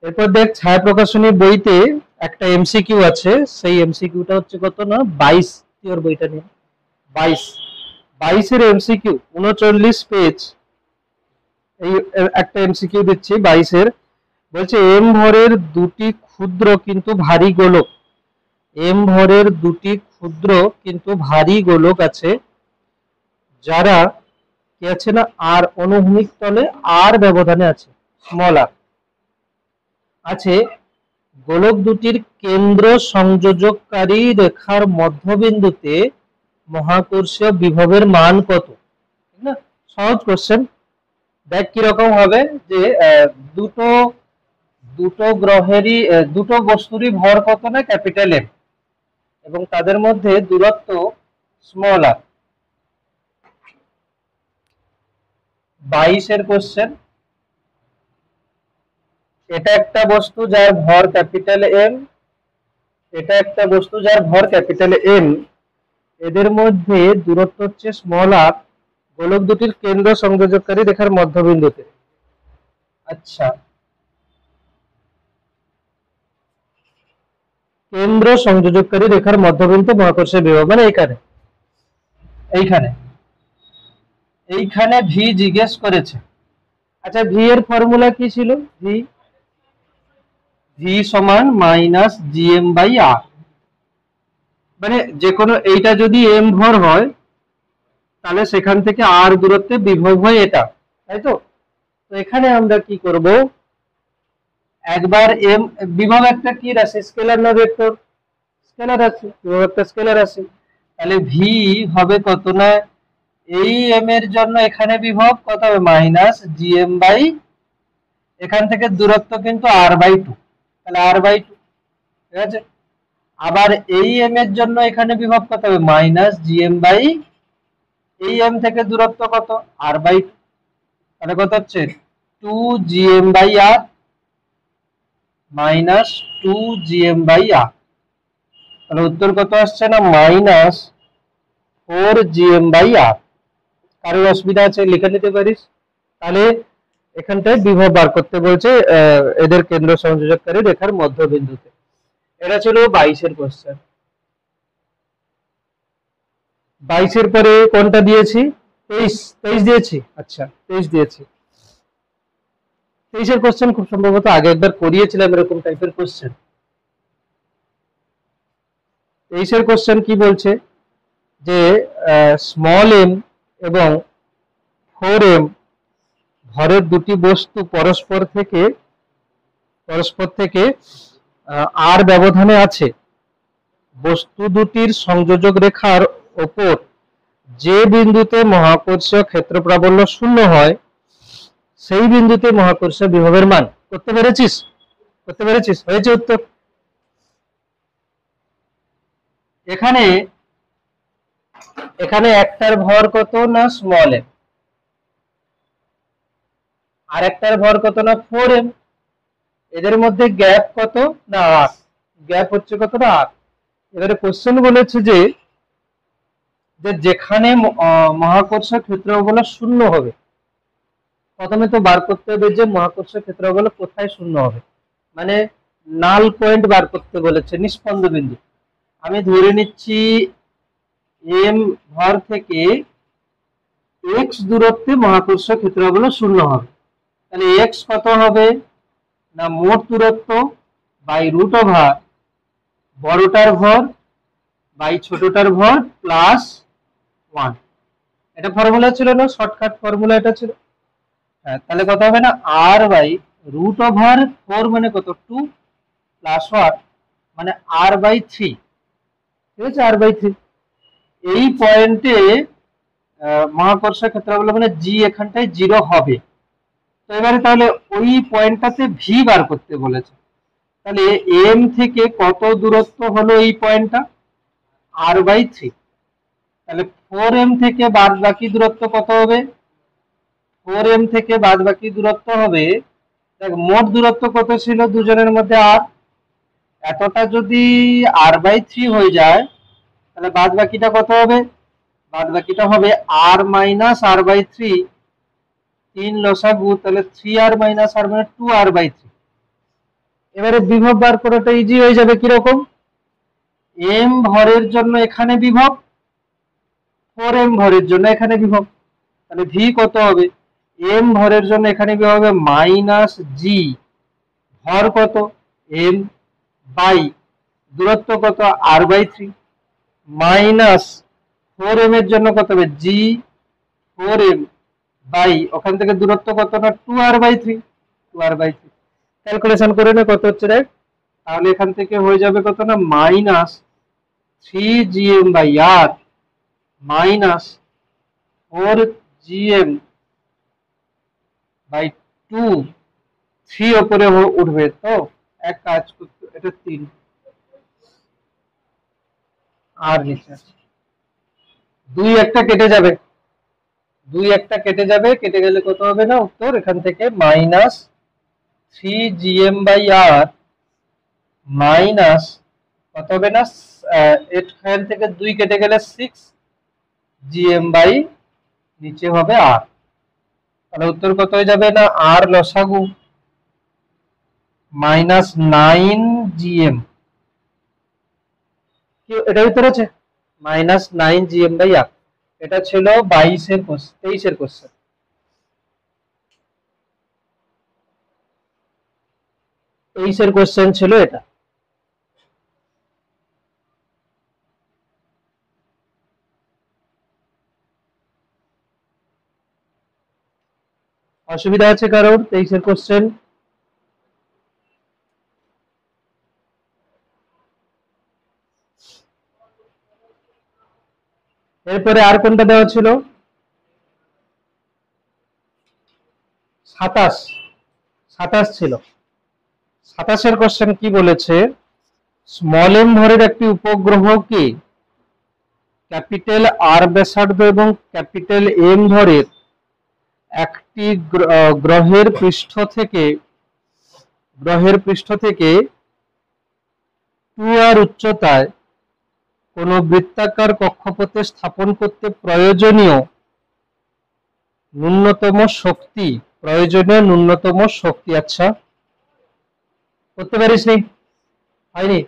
এরপর দেখ ছায়া প্রকাশনী বইতে একটা এমসিকিউ আছে, সেই এমসিকিউটা হচ্ছে কত না 22, তোর বইটা নিয়ে 22, 22 এর এমসিকিউ 39 পেজ। এই একটা এমসিকিউ দিচ্ছি 22 এর, বলছে এম ভরের দুটি ক্ষুদ্র কিন্তু ভারী গোলক, এম ভরের দুটি ক্ষুদ্র কিন্তু ভারী গোলক আছে, যারা কি আছে না আর অনুভূমিক তলে আর ব্যবধানে আছে, স্মল আর আছে। গোলক দুটির কেন্দ্র সংযোজককারী রেখার মধ্যবিন্দুতে মহাকর্ষীয় বিভবের মান কত? ঠিক না, সহজ কোশ্চেন। দেখ কিরকম হবে যে দুটো দুটো গ্রহেরই দুটো বস্তুরই ভর কত না ক্যাপিটাল এম, এবং তাদের মধ্যে দূরত্ব স্মল আর। 22 এর কোশ্চেন, এটা একটা বস্তু যার ভর ক্যাপিটাল এম, এটা একটা বস্তু যার ভর ক্যাপিটাল এম, এদের মধ্যে দূরত্ব হচ্ছে স্মল আর, গোলক দুটির কেন্দ্র সংযোজককারী রেখার মধ্যবিন্দুতে। আচ্ছা, কেন্দ্র সংযোজককারী রেখার মধ্যবিন্দু মহাকর্ষীয় বিভব মানে এইখানে এইখানে এইখানে ভি জিজ্ঞেস করেছে। আচ্ছা, ভি এর ফর্মুলা কি ছিল? ভি ভি সমান মাইনাস জিএম বাই আর, মানে যে কোনো এইটা যদি এম ভর হয় তাহলে সেখান থেকে আর দূরত্বে বিভব হয় এটা, তাই তো? তো এখানে আমরা কি করব, একবার এম বিভব একটা কি রাশি, স্কেলার না ভেক্টর? স্কেলার আছে, বিভব একটা স্কেলার আছে, তাহলে ভি হবে কত না, এই এম এর জন্য এখানে বিভব কত হবে মাইনাস জিএম বাই, এখান থেকে দূরত্ব কিন্তু আর বাই টু, তাহলে আর বাই টু, ঠিক আছে। আবার এই এম এর জন্য এখানে বিভব কত হবে মাইনাস জিএম বাই, এই এম থেকে দূরত্ব কত আর বাই টু, তাহলে কত হচ্ছে 2 বাই আর মাইনাস 2 বাই আর, তাহলে উত্তর কত আসছে না মাইনাস 4 বাই আর। কারোর অসুবিধা আছে লিখে নিতে পারিস। তাহলে এখানটায় বিভব বার করতে বলছে এদের কেন্দ্র সংযোজককারী রেখার মধ্যবিন্দুতে। এটা ছিল 22 এর কোশ্চেন। 22 এর পরে কোনটা দিয়েছি? 23 দিয়েছি। আচ্ছা, 23 দিয়েছি। 23 এর কোশ্চেন খুব সম্ভবত আগে একবার করিয়েছিলাম এরকম টাইপের কোশ্চেন। 23 এর কোশ্চেন কি বলছে যে স্মল এম এবং 4m ভরের দুটি বস্তু পরস্পর থেকে আর ব্যবধানে আছে, বস্তু দুটির সংযোজক রেখার ওপর যে বিন্দুতে মহাকর্ষীয় ক্ষেত্র প্রাবল্য শূন্য হয় সেই বিন্দুতে মহাকর্ষীয় বিভবের মান। করতে পেরেছিস? করতে পেরেছিস? হয়েছে উত্তর। এখানে এখানে একটার ভর কত না স্মল এম, আর একটার ভর কত না 4m, এদের মধ্যে গ্যাপ কত না আর, গ্যাপ হচ্ছে কত না আর। এবারে কোশ্চেন বলেছে যে যেখানে মহাকর্ষীয় ক্ষেত্রফল শূন্য হবে, প্রথমে তো বার করতে হবে যে মহাকর্ষীয় ক্ষেত্রফল কোথায় শূন্য হবে, মানে নাল পয়েন্ট বার করতে বলেছে, নিষ্পন্দ বিন্দু। আমি ধরে নিচ্ছি এম ভর থেকে এক্স দূরত্বে মহাকর্ষীয় ক্ষেত্রফল শূন্য হবে, তাহলে এক্স কত হবে না মোট দূরত্ব বাই রুট ওভার বড়টার ভর বাই ছোটটার ভর প্লাস 1। এটা ফর্মুলা ছিল না, শর্টকাট ফর্মুলা এটা ছিল। হ্যাঁ, তাহলে কত হবে না আর বাই রুট ওভার 4 মানে কত 2 প্লাস 1 মানে আর বাই 3, ঠিক আছে, আর বাই 3। এই পয়েন্টে মহাকর্ষীয় ক্ষেত্রফল মানে জি এখানটায় 0 হবে। তো এবারে তাহলে ওই পয়েন্টটাতে ভি বার করতে বলেছে, তাহলে এম থেকে কত দূরত্ব হলো এই পয়েন্টটা আর বাই 3, তাহলে 4m থেকে বাদ বাকি দূরত্ব কত হবে, 4m থেকে বাদ বাকি দূরত্ব হবে, দেখ মোট দূরত্ব কত ছিল দুজনের মধ্যে আর, এতটা যদি আর বাই 3 হয়ে যায় তাহলে বাদ বাকিটা কত হবে, বাদ বাকিটা হবে আর মাইনাস আর বাই 3, 3 লসাগু, তাহলে 3r মাইনাস আর মানে 2r বাই 3, এবারে বিভব বার করাটা ইজি হয়ে যাবে কিরকম, m ভরের জন্য এখানে বিভব, 4m ভরের জন্য এখানে বিভব, তাহলে v কত হবে, m ভরের জন্য এখানে বিভব হবে মাইনাস জি, ভর কত m বাই দূরত্ব কত r/3, মাইনাস 4m এর জন্য কত হবে জি 4m বাই ওখান থেকে দূরত্ব কত না 2r/3, 2r/3 ক্যালকুলেশন করে নে কত হচ্ছে রে, তাহলে এখান থেকে হয়ে যাবে কত না মাইনাস 3gm/r মাইনাস 4gm/2, 3 ওপরে উঠবে তো এক কাজ করতে, এটা 3 আর নিচে 2 একটা কেটে যাবে, 2 একটা কেটে যাবে, কেটে গেলে কত হবে না উত্তর এখান থেকে মাইনাস 3gm/r মাইনাস কত হবে না, এখান থেকে 2 কেটে গেলে 6gm বাই নিচে হবে r, তাহলে উত্তর কত হয়ে যাবে না r লসাগু মাইনাস 9gm, এটা উত্তর আছে মাইনাস 9gm/r। এটা ছিল 23-এর কোশ্চেন। কোশ্চেন ছিল এটা। অসুবিধা আছে কারোর 23-এর কোশ্চেন? এরপরে আর কোনটা দেওয়া ছিল, 27 ছিল। 27-এর কোশ্চেন কি বলেছে, স্মল এম ভরের একটি উপগ্রহকে ক্যাপিটাল আর ব্যাসার্ধ এবং ক্যাপিটাল এম ভরের একটি গ্রহের পৃষ্ঠ থেকে 2r উচ্চতায় কোন বৃত্তাকার কক্ষপথে স্থাপন করতে প্রয়োজনীয় ন্যূনতম শক্তি, আচ্ছা করতে পারিস নি, হয়নি?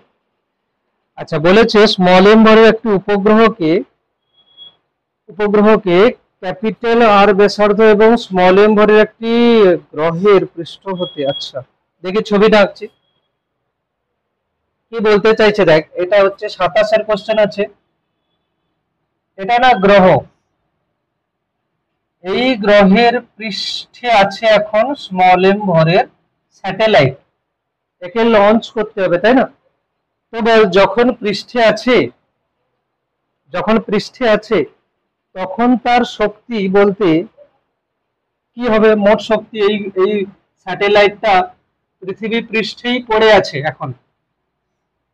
আচ্ছা বলেছে স্মল এম ভরের একটি উপগ্রহকে ক্যাপিটাল আর ব্যাসার্ধ এবং স্মল এম ভরের একটি গ্রহের পৃষ্ঠ হতে, আচ্ছা দেখি ছবিটা আঁকছি কি বলতে চাইছে দেখ, এটা হচ্ছে 27-এর কোশ্চেন আছে, এটা না গ্রহ, এই গ্রহের পৃষ্ঠে আছে এখন স্মল এম ভরের স্যাটেলাইট, একে লঞ্চ করতে হবে তাই না? তো যখন পৃষ্ঠে আছে তখন তার শক্তি বলতে কি হবে, মোট শক্তি, এই স্যাটেলাইটটা পৃথিবী পৃষ্ঠেই পড়ে আছে, এখন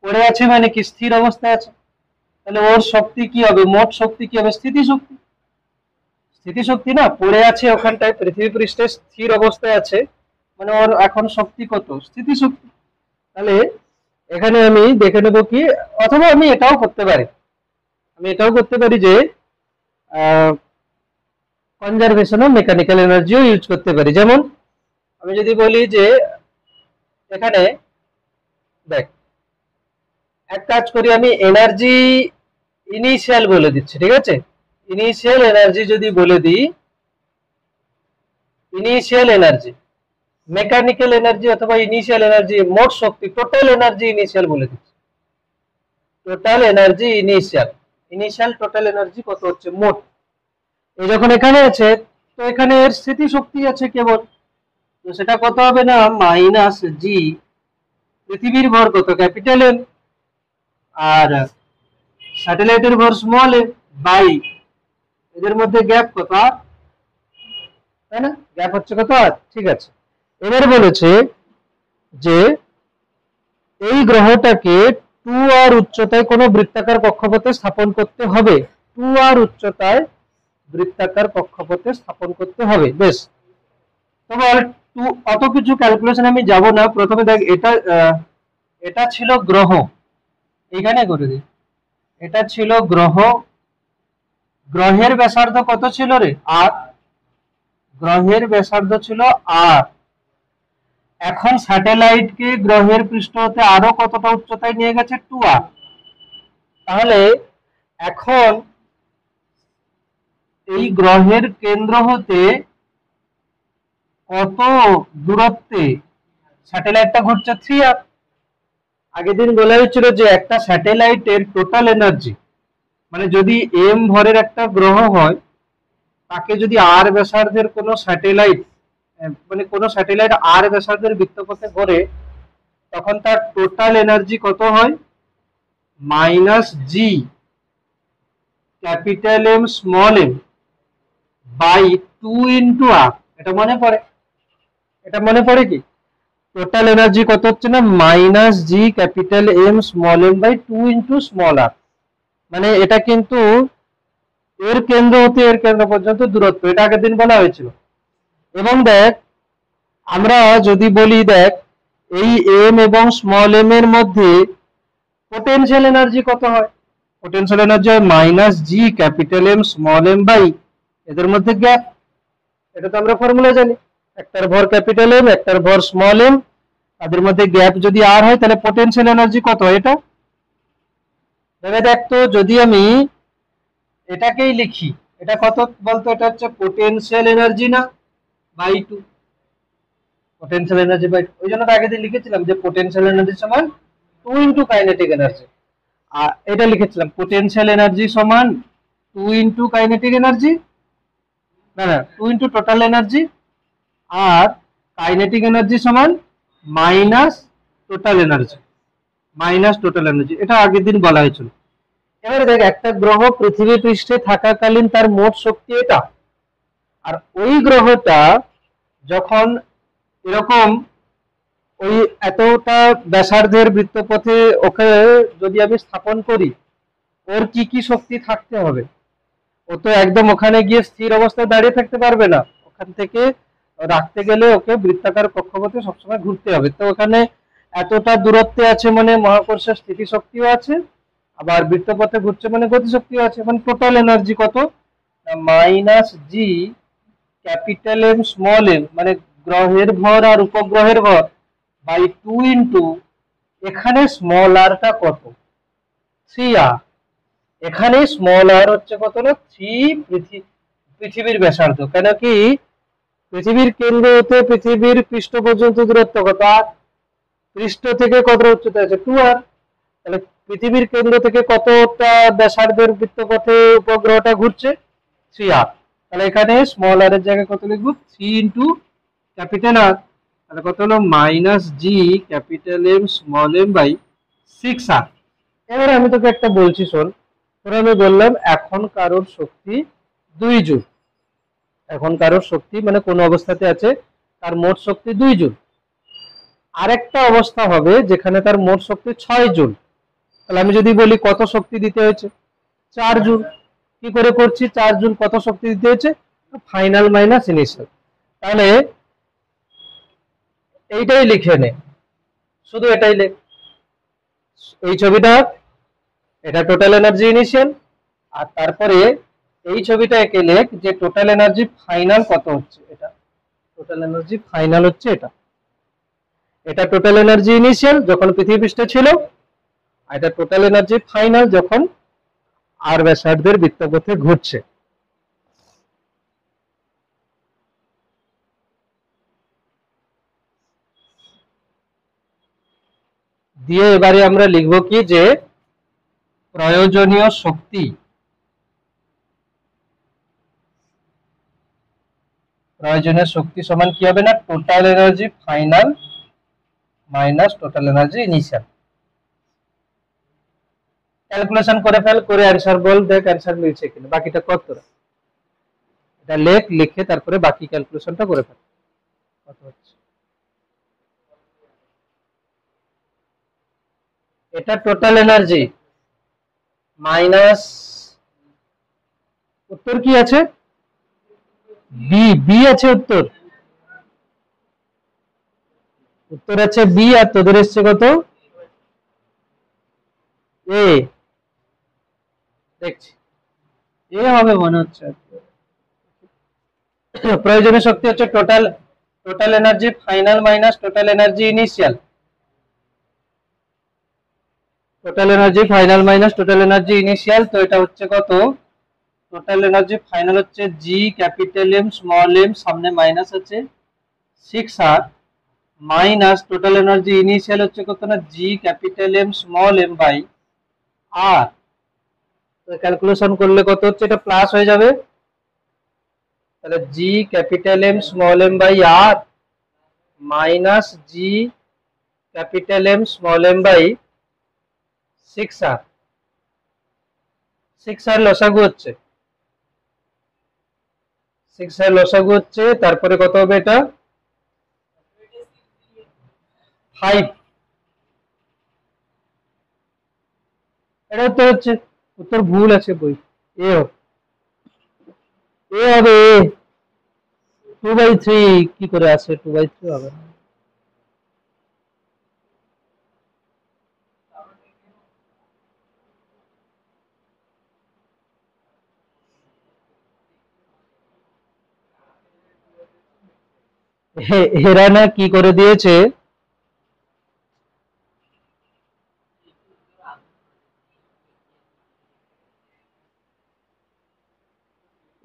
পড়ে আছে মানে কি স্থির অবস্থায় আছে, তাহলে ওর শক্তি কি হবে, মোট শক্তি কি হবে, স্থিতিশক্তি না, পড়ে আছে ওখানটায় পৃথিবী পৃষ্ঠে স্থির অবস্থায় আছে, মানে ওর এখন শক্তি কত, স্থিতিশক্তি। তাহলে এখানে আমি দেখে নেব কি, অথবা আমি এটাও করতে পারি যে কনজারভেশন অফ মেকানিক্যাল এনার্জিও ইউজ করতে পারি। যেমন আমি যদি বলি যে এখানে দেখ, এক কাজ করি, আমি এনার্জি ইনিশিয়াল বলে দিচ্ছি, ঠিক আছে? ইনিশিয়াল এনার্জি যদি বলে দিই, ইনিশিয়াল এনার্জি, মেকানিক্যাল এনার্জি অথবা ইনিশিয়াল এনার্জি, মোট শক্তি, টোটাল এনার্জি ইনিশিয়াল বলে দিচ্ছি, total energy initial total energy কত হচ্ছে মোট, এই যখন এখানে আছে তো এখানে এর স্থিতিশক্তি আছে কেবল, তো সেটা কত হবে না মাইনাস জি, পৃথিবীর ভর কত ক্যাপিটাল এম আর স্যাটেলাইটের ভর স্মল এম বাই এদের মধ্যে গ্যাপ কত আর, তাই না? গ্যাপ হচ্ছে কত আর, ঠিক আছে। এবার বলেছে যে এই গ্রহটাকে 2r উচ্চতায় কোনো বৃত্তাকার কক্ষপথে স্থাপন করতে হবে, 2r উচ্চতায় বৃত্তাকার কক্ষপথে স্থাপন করতে হবে, বেশ। তবে অত কিছু ক্যালকুলেশন আমি যাব না, প্রথমে দেখ এটা ছিল গ্রহ, এখানে করে দিই, এটা ছিল গ্রহ, গ্রহের ব্যাসার্ধ কত ছিল রে, আর গ্রহের ব্যাসার্ধ ছিল আর, এখন স্যাটেলাইটকে গ্রহের পৃষ্ঠ হতে আরো কতটা উচ্চতায় নিয়ে গেছে? 2r। তাহলে এখন এই গ্রহের কেন্দ্র হতে কত দূরত্বে স্যাটেলাইটটা ঘুরছে? 3r। আগের দিন বলা হয়েছিল যে একটা স্যাটেলাইটের টোটাল এনার্জি, মানে যদি m ভরের একটা গ্রহ হয়, তাকে যদি r ব্যাসার্ধের কোনো স্যাটেলাইট, মানে কোনো স্যাটেলাইট r ব্যাসার্ধের বৃত্তপথে ঘোরে, তখন তার টোটাল এনার্জি কত হয়? -g capital M small m by 2 × r। এটা মনে পড়ে? এটা মনে পড়ে কি? টোটাল এনার্জি কত হচ্ছে না? -g capital M small m by 2 × small r। মানে এটা কিন্তু এর কেন্দ্র হতে এর কেন্দ্র পর্যন্ত দূরত্ব, এটা আগের দিন বলা হয়েছিল। এবং দেখ, আমরা যদি বলি, দেখ এই m এবং স্মল m এর মধ্যে পোটেনশিয়াল এনার্জি কত হয়? পোটেনশিয়াল এনার্জি হয় -g capital M small m by এদের মধ্যে গ্যাপ। এটা তো আমরা ফর্মুলা জানি, একটার ভর ক্যাপিটাল M, একটার ভর স্মল m, তাদের মধ্যে গ্যাপ যদি r হয়, তাহলে পোটেনশিয়াল এনার্জি কত হয়? এটা ভেবে দেখ তো। যদি আমি এটাকেই লিখি, এটা কত বলতো? এটা হচ্ছে পোটেনশিয়াল এনার্জি না, বাই 2। পোটেনশিয়াল এনার্জি বাই 2, ওই জন্য তো আগে দিন লিখেছিলাম যে পোটেনশিয়াল এনার্জি সমান 2 × কাইনেটিক এনার্জি। আর এটা লিখেছিলাম পোটেনশিয়াল এনার্জি সমান 2 × কাইনেটিক এনার্জি, না 2 × টোটাল এনার্জি, আর কাইনেটিক এনার্জি সমান মাইনাস টোটাল এনার্জি, এটা আগের দিন বলা হয়েছিল। এবারে দেখ, একটা গ্রহ পৃথিবী পৃষ্ঠে থাকাকালীন তার মোট শক্তি এটা, আর ওই গ্রহটা যখন এরকম ওই এতটা ব্যাসার্ধের বৃত্তপথে ওকে যদি আমি স্থাপন করি, ওর কি কি শক্তি থাকতে হবে? ও তো একদম ওখানে গিয়ে স্থির অবস্থায় দাঁড়িয়ে থাকতে পারবে না, ওখান থেকে রাখতে গেলে ওকে বৃত্তাকার কক্ষপথে সবসময় ঘুরতে হবে। তো ওখানে এতটা দূরত্বে আছে মানে মহাকর্ষের স্থিতিশক্তিও আছে, আবার বৃত্তপথে ঘুরছে মানে গতিশক্তিও আছে। মানে টোটাল এনার্জি কত? -g capital M small m, মানে গ্রহের ভর আর উপগ্রহের ভর বাই 2 × এখানে স্মল r টা কত? 3r। এখানে স্মল r হচ্ছে কত না? 3 পৃথিবীর ব্যাসার্ধ। কেন কি পৃথিবীর কেন্দ্র হতে পৃথিবীর পৃষ্ঠ পর্যন্ত দূরত্ব কত? আর পৃষ্ঠ থেকে কত উচ্চতা আছে? 2r। তাহলে পৃথিবীর কেন্দ্র থেকে কতটা ব্যাসার্ধের বৃত্তপথে উপগ্রহটা ঘুরছে? 3r। তাহলে এখানে স্মল r এর জায়গায় কত লিখব? 3 × ক্যাপিটাল R। তাহলে কত হলো? -g capital M small m by 6r। এবারে আমি তোকে একটা বলছি, শোন। তোরা আমি বললাম এখন কারোর শক্তি 2 জুল, এখন কারোর শক্তি মানে কোন অবস্থাতে আছে, তার মোট শক্তি 2 জুল। আরেকটা অবস্থা হবে যেখানে তার মোট শক্তি 6 জুল। তাহলে আমি যদি বলি কত শক্তি দিতে হয়েছে? 4 জুল। কি করে করছি? 4 জুল কত শক্তি দিতে হয়েছে? Final minus initial. তাহলে এইটাই লিখে নে, শুধু এটাই লেখ। এই ছবিটা, এটা টোটাল এনার্জি ইনিশিয়াল, আর তারপরে এই ছবিটা একে লেখ যে টোটাল এনার্জি ফাইনাল কত হচ্ছে। এটা টোটাল এনার্জি ফাইনাল হচ্ছে এটা। এটা টোটাল এনার্জি ইনিশিয়াল যখন পৃথিবী পৃষ্ঠে ছিল, আর এটা টোটাল এনার্জি ফাইনাল যখন আর ব্যাসার্ধের বৃত্তপথে ঘুরছে। দিয়ে এবারে আমরা লিখব কি যে প্রয়োজনীয় শক্তি, প্রয়োজনীয় শক্তি সমান কি হবে না? Total energy final minus total energy initial. Calculation করে ফেল, করে অ্যান্সার বল, দেখ অ্যান্সার মিলছে কিনা। বাকিটা কর তোরা, এটা লেখ, লিখে তারপরে বাকি ক্যালকুলেশনটা করে ফেল। কত হচ্ছে? এটা টোটাল এনার্জি মাইনাস, উত্তর কি আছে? বি, বি আছে উত্তর, উত্তর আছে বি, আর তোদের এসছে কত? এ। দেখছি এ হবে মনে হচ্ছে। প্রয়োজনীয় শক্তি হচ্ছে total total energy final minus total energy initial, total energy final minus total energy initial. তো এটা হচ্ছে কত, টোটাল এনার্জি ফাইনাল হচ্ছে G capital M small M, সামনে মাইনাস আছে 6R, minus total energy initial হচ্ছে কত না G capital M small M by R. তো ক্যালকুলেশন করলে কত হচ্ছে, এটা প্লাস হয়ে যাবে, তাহলে G capital M small M by R minus G capital M small M by 6R, 6R লসাগু হচ্ছে, 6R লসাগু হচ্ছে, তারপরে কত হবে এটা 5। এটা তো হচ্ছে উত্তর ভুল আছে বই, এ হবে, এ হবে 2/3, কি করে আছে 2/3 হবে না। এরা না কি করে দিয়েছে,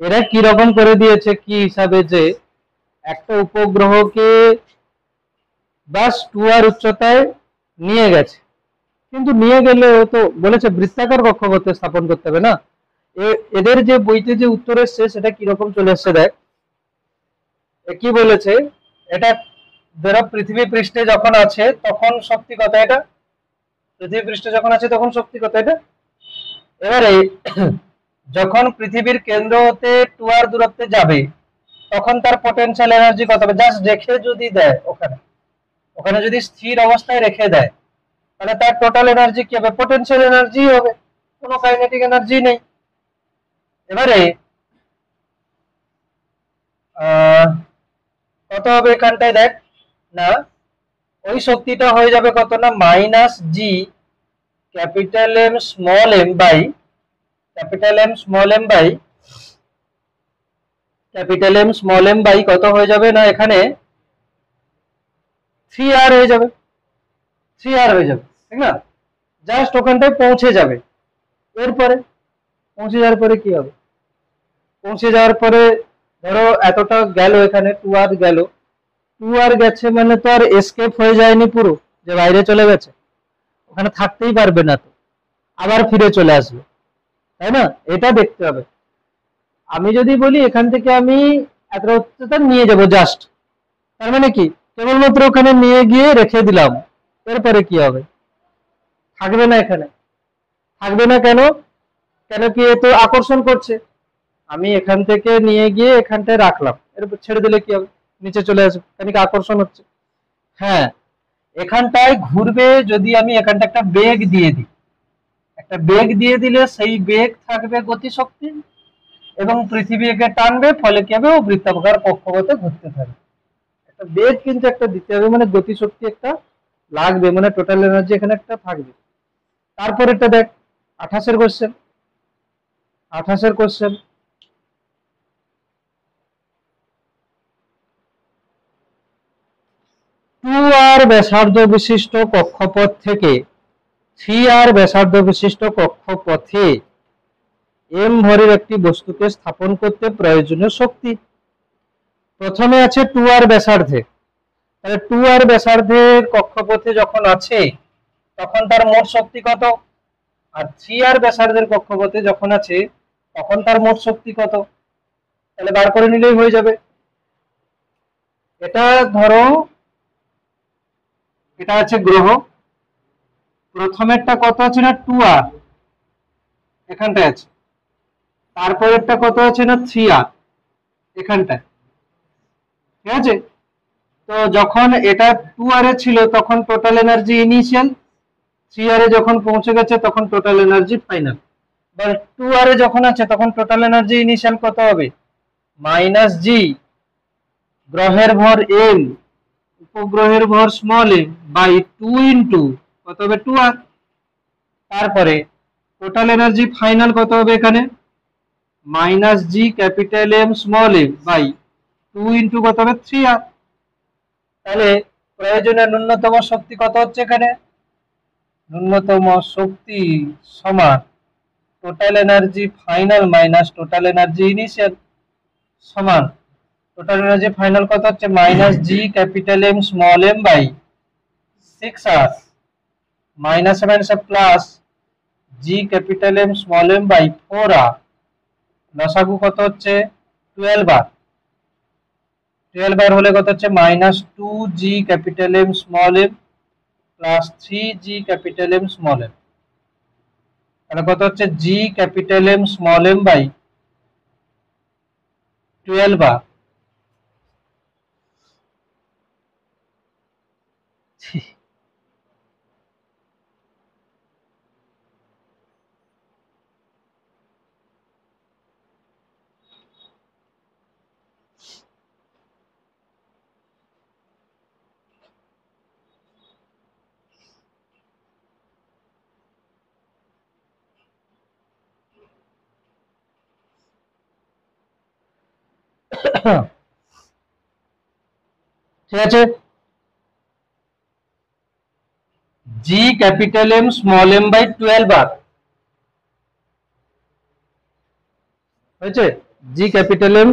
এরা কি রকম করে দিয়েছে কি হিসাবে, যে একটা উপগ্রহকে বাস 2R উচ্চতায় নিয়ে গেছে, কিন্তু নিয়ে গেলে ও তো বলেছে বৃত্তাকার কক্ষপথে স্থাপন করতে হবে না। এদের যে বইতে যে উত্তর এসছে সেটা কিরকম চলে এসছে দেখ, কি বলেছে, এটা ধরো পৃথিবী পৃষ্ঠে যখন আছে তখন শক্তি কত, এটা পৃথিবী পৃষ্ঠে যখন আছে তখন শক্তি কত এটা। এবারে যখন পৃথিবীর কেন্দ্র হতে 2R দূরত্বে যাবে তখন তার পটেনশিয়াল এনার্জি কত হবে, জাস্ট রেখে যদি দেয় ওখানে, ওখানে যদি স্থির অবস্থায় রেখে দেয় তাহলে তার টোটাল এনার্জি কি হবে, পটেনশিয়াল এনার্জি হবে, কোনো কাইনেটিক এনার্জি নেই। এবারে কত হবে এখানটায় দেখ না, ওই শক্তিটা হয়ে যাবে কত না minus G capital M small M by capital M small M by capital M small M by কত হয়ে যাবে না এখানে 3R হয়ে যাবে, 3R হয়ে যাবে, ঠিক না, জাস্ট ওখানটায় পৌঁছে যাবে। এরপরে পৌঁছে যাওয়ার পরে কি হবে, পৌঁছে যাওয়ার পরে ধরো এতটা গেল, এখানে 2R গেল, 2R গেছে মানে তো আর এসকেপ হয়ে যায়নি পুরো, যে বাইরে চলে গেছে, ওখানে থাকতেই পারবে না, তো আবার ফিরে চলে আসবে, তাই না, এটা দেখতে হবে। আমি যদি বলি এখান থেকে আমি এতটা উচ্চতা নিয়ে যাব জাস্ট, তার মানে কি কেবলমাত্র ওখানে নিয়ে গিয়ে রেখে দিলাম, এরপরে কি হবে, থাকবে না এখানে, থাকবে না কেন, কেন কি এ তো আকর্ষণ করছে, আমি এখান থেকে নিয়ে গিয়ে এখানটায় রাখলাম, এরপর ছেড়ে দিলে কি হবে, নিচে চলে আসবে, কেন কি আকর্ষণ হচ্ছে। হ্যাঁ, এখানটায় ঘুরবে, যদি আমি এখানটা একটা বেগ দিয়ে দিই, একটা বেগ দিয়ে দিলে সেই বেগ থাকবে গতিশক্তি এবং পৃথিবী একে টানবে, ফলে কি হবে, ও বৃত্তাকার কক্ষপথে ঘুরতে থাকবে। একটা বেগ কিন্তু একটা দিতে হবে, মানে গতিশক্তি একটা লাগবে, মানে টোটাল এনার্জি এখানে একটা থাকবে। তারপর এটা দেখ 28-এর কোশ্চেন, 28-এর কোশ্চেন, 2R ব্যাসার্ধ বিশিষ্ট কক্ষপথ থেকে 3R ব্যাসার্ধ বিশিষ্ট কক্ষপথে m ভরের একটি বস্তুকে স্থাপন করতে প্রয়োজনীয় শক্তি। প্রথমে আছে 2R ব্যাসার্ধে, তাহলে 2R ব্যাসার্ধের কক্ষপথে যখন আছে তখন তার মোট শক্তি কত, আর 3R ব্যাসার্ধের কক্ষপথে যখন আছে তখন তার মোট শক্তি কত, তাহলে বার করে নিলেই হয়ে যাবে। এটা ধরো এটা আছে গ্রহ, প্রথমেরটা কত আছে না 2R, এখানটায় আছে, তারপরেরটা কত আছে না 3R, এখানটায়, ঠিক আছে। তো যখন এটা 2R এ ছিল তখন টোটাল এনার্জি ইনিশিয়াল, 3R এ যখন পৌঁছে গেছে তখন টোটাল এনার্জি ফাইনাল। এবার 2R এ যখন আছে তখন টোটাল এনার্জি ইনিশিয়াল কত হবে, মাইনাস জি গ্রহের ভর এম উপগ্রহের ভর স্মল এম বাই 2 ইন্টু কত হবে 2R। তারপরে টোটাল এনার্জি ফাইনাল কত হবে এখানে, minus G capital M small M by 2 into কত হবে 3R। তাহলে প্রয়োজনীয় ন্যূনতম শক্তি কত হচ্ছে এখানে? ন্যূনতম শক্তি সমান total energy final minus total energy initial সমান টোটাল এনার্জি ফাইনাল কত হচ্ছে minus G capital M small M by 6r minus minus plus G capital M small M by 4r লসাগু কত হচ্ছে 12r 12r হলে কত হচ্ছে minus 2g capital M small M plus 3g capital M small M তাহলে কত হচ্ছে G capital M small M by 12r ঠিক আছে G capital M small M by 12r হয়েছে জি ক্যাপিটাল এম।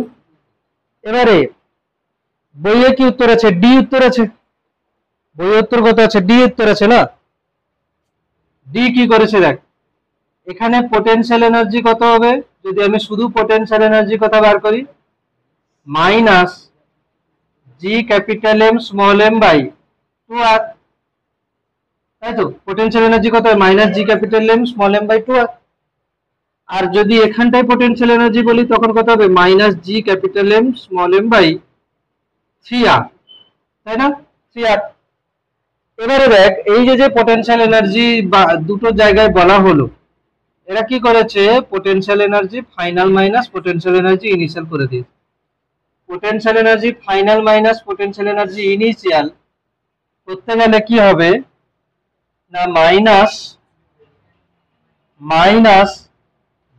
এবারে বইয়ে কি উত্তর আছে? ডি উত্তর আছে। বইয়ের উত্তর কত আছে? ডি উত্তর আছে না। ডি কি করেছে দেখ, এখানে পোটেনশিয়াল এনার্জি কত হবে যদি আমি শুধু পোটেনশিয়াল এনার্জি কথা বার করি minus G capital M small M by 2r তাই তো পোটেনশিয়াল এনার্জি কত হয় minus G capital M small M by 2r আর যদি এখানটায় পোটেনশিয়াল এনার্জি বলি তখন কত হবে minus G capital M small M by 3r তাই না 3r। এবারে দেখ এই যে পোটেনশিয়াল এনার্জি বা দুটো জায়গায় বলা হলো এরা কি করেছে potential energy final minus potential energy initial করে দিয়েছে। Potential energy final minus potential energy initial করতে গেলে কি হবে না minus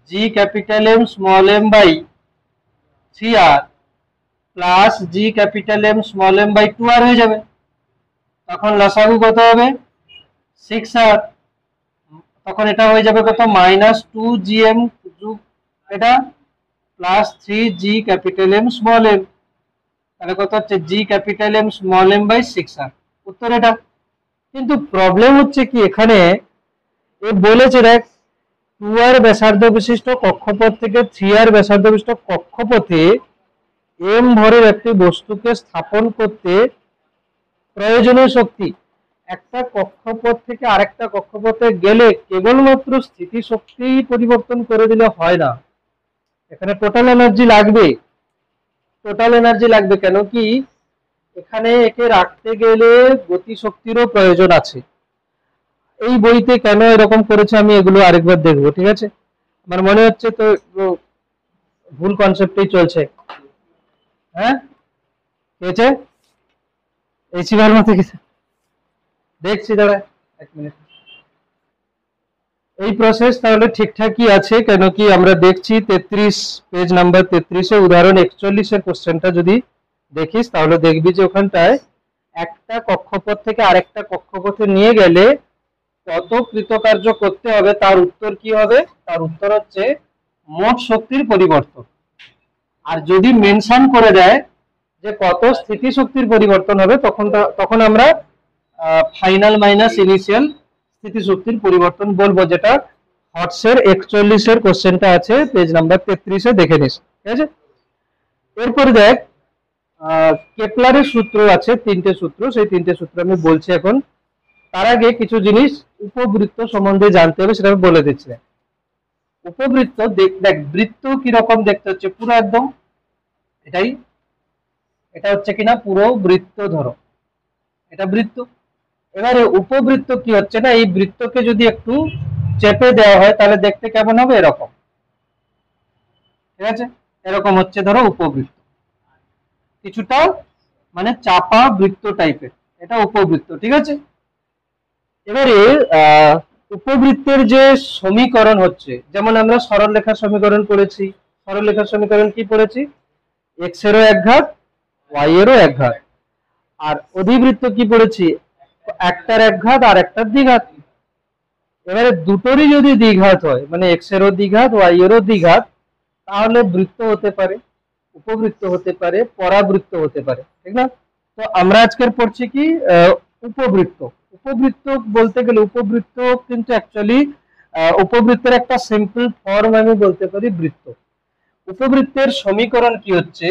G capital M small M by 3r plus G capital M small M by 2r হয়ে যাবে। তখন লসাগু কত হবে 6r তখন এটা হয়ে যাবে কত মাইনাস 2gm এটা plus 3g capital M small M তাহলে কত হচ্ছে G capital M small M by 6r উত্তর এটা। কিন্তু প্রবলেম হচ্ছে কি এখানে এ বলেছে দেখ 2r ব্যাসার্ধ বিশিষ্ট কক্ষপথ থেকে 3r ব্যাসার্ধ বিশিষ্ট কক্ষপথে m ভরের একটি বস্তুকে স্থাপন করতে প্রয়োজনীয় শক্তি একটা কক্ষপথ থেকে আরেকটা কক্ষপথে গেলে কেবলমাত্র স্থিতি শক্তি পরিবর্তন করে দিলে হয় না, এখানে টোটাল এনার্জি লাগবে। টোটাল এনার্জি লাগবে কেন কি এখানে একে রাখতে গেলে গতি শক্তিরও প্রয়োজন আছে। এই বইতে কেন এরকম করেছে আমি এগুলো আরেকবার দেখবো, ঠিক আছে। আমার মনে হচ্ছে তো ভুল কনসেপ্টেই চলছে। হ্যাঁ হয়েছে এই সিভার মতো কিছু দেখছি, দাঁড়া এক মিনিট। এই প্রসেস তাহলে ঠিকঠাকই আছে কেন কি আমরা দেখছি 33 পেজ নাম্বার 33 উদাহরণ 41 এর কোশ্চেনটা যদি দেখিস তাহলে দেখবি যে ওখানটায় একটা কক্ষপথ থেকে আরেকটা কক্ষপথে নিয়ে গেলে কত কৃতকার্য করতে হবে তার উত্তর কি হবে, তার উত্তর হচ্ছে মোট শক্তির পরিবর্তন। আর যদি মেনশন করে দেয় যে কত স্থিতি শক্তির পরিবর্তন হবে তখন আমরা ফাইনাল মাইনাস ইনিশিয়াল স্থিতি শক্তির পরিবর্তন বলবো, যেটা হটসের 41 এর কোশ্চেনটা আছে পেজ নাম্বার 33 দেখে নিস, ঠিক আছে। এরপর দেখ কেপলারের সূত্র আছে তিনটে সূত্র, সেই তিনটে সূত্র আমি বলছি এখন। তার আগে কিছু জিনিস উপবৃত্ত সম্বন্ধে জানতে হবে সেটা আমি বলে দিচ্ছি। উপবৃত্ত দেখ বৃত্ত কি রকম দেখতে হচ্ছে পুরো একদম এটা হচ্ছে কিনা পুরো বৃত্ত, ধরো এটা বৃত্ত। এবারে উপবৃত্ত কি হচ্ছে না এই বৃত্তকে যদি একটু চেপে দেওয়া হয় তাহলে দেখতে কেমন হবে এরকম, ঠিক আছে। এরকম হচ্ছে ধরো উপবৃত্ত কিছুটা মানে চাপা বৃত্ত টাইপের, এটা উপবৃত্ত, ঠিক আছে। এবারে উপবৃত্তের যে সমীকরণ হচ্ছে যেমন আমরা সরলরেখার সমীকরণ পড়েছি। সরলরেখার সমীকরণ কি পড়েছি? এক্স এরও এক ঘাত ওয়াই এরও এক ঘাত আর অধিবৃত্ত কি পড়েছি, একটার একঘাত আর একটার দ্বিঘাত। এবারে দুটোরই যদি দ্বিঘাত হয়, মানে এক্স এরও দ্বিঘাত ওয়াই এরও দ্বিঘাত, তাহলে বৃত্ত হতে পারে, উপবৃত্ত হতে পারে, পরাবৃত্ত হতে পারে, ঠিক না? তো আমরা আজকের পড়ছি কি উপবৃত্ত। উপবৃত্ত বলতে গেলে উপবৃত্ত কিন্তু অ্যাকচুয়ালি উপবৃত্তের একটা সিম্পল ফর্ম আমি বলতে পারি বৃত্ত। উপবৃত্তের সমীকরণ কি হচ্ছে,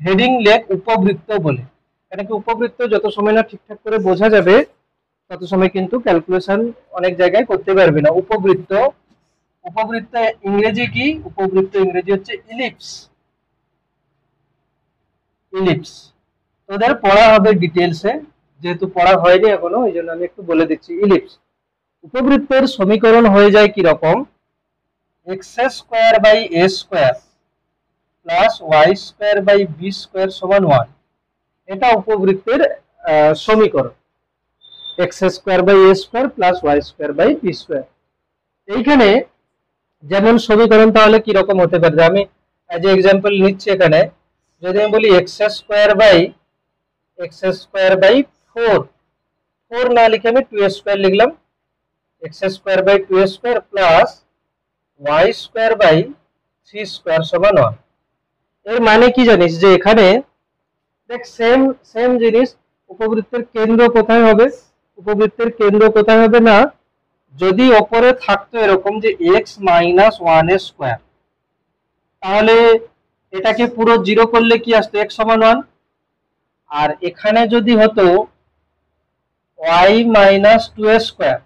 হেডিং লেখ উপবৃত্ত বলে। কেন কি উপবৃত্ত যত সময় না ঠিকঠাক করে বোঝা যাবে তত সময় কিন্তু ক্যালকুলেশন অনেক জায়গায় করতে পারবে না। উপবৃত্ত, উপবৃত্ত ইংরেজি কি, উপবৃত্ত ইংরেজি হচ্ছে ইলিপস। ইলিপস তোদের পড়া হবে ডিটেলসে, যেহেতু পড়া হয়নি এখনো এই জন্য আমি একটু বলে দিচ্ছি। ইলিপস উপবৃত্তের সমীকরণ হয়ে যায় কি রকম, X square by A square plus Y square by B square সমান 1। এটা উপবৃত্তের সমীকরণ, X square by A square plus Y square by B square. এইখানে যেমন সমীকরণ তাহলে কি রকম হতে পারে, আমি এজ এ এক্সাম্পল নিচ্ছি। এখানে যদি আমি বলি এক্স স্কোয়ার বাই 4, 4 না লিখে আমি 2 স্কোয়ার লিখলাম, X square by 2 square plus Y square by 3 square সমান 1। এর মানে কি জানিস, যে এখানে দেখ সেম সেম জিনিস, উপবৃত্তের কেন্দ্র কোথায় হবে, উপবৃত্তের কেন্দ্র কোথায় হবে না, যদি ওপরে থাকতো এরকম যে x মাইনাস 1 এর স্কোয়ার, তাহলে এটাকে পুরো জিরো করলে কি আসতো, x সমান 1। আর এখানে যদি হতো y মাইনাস 2 এর স্কোয়ার,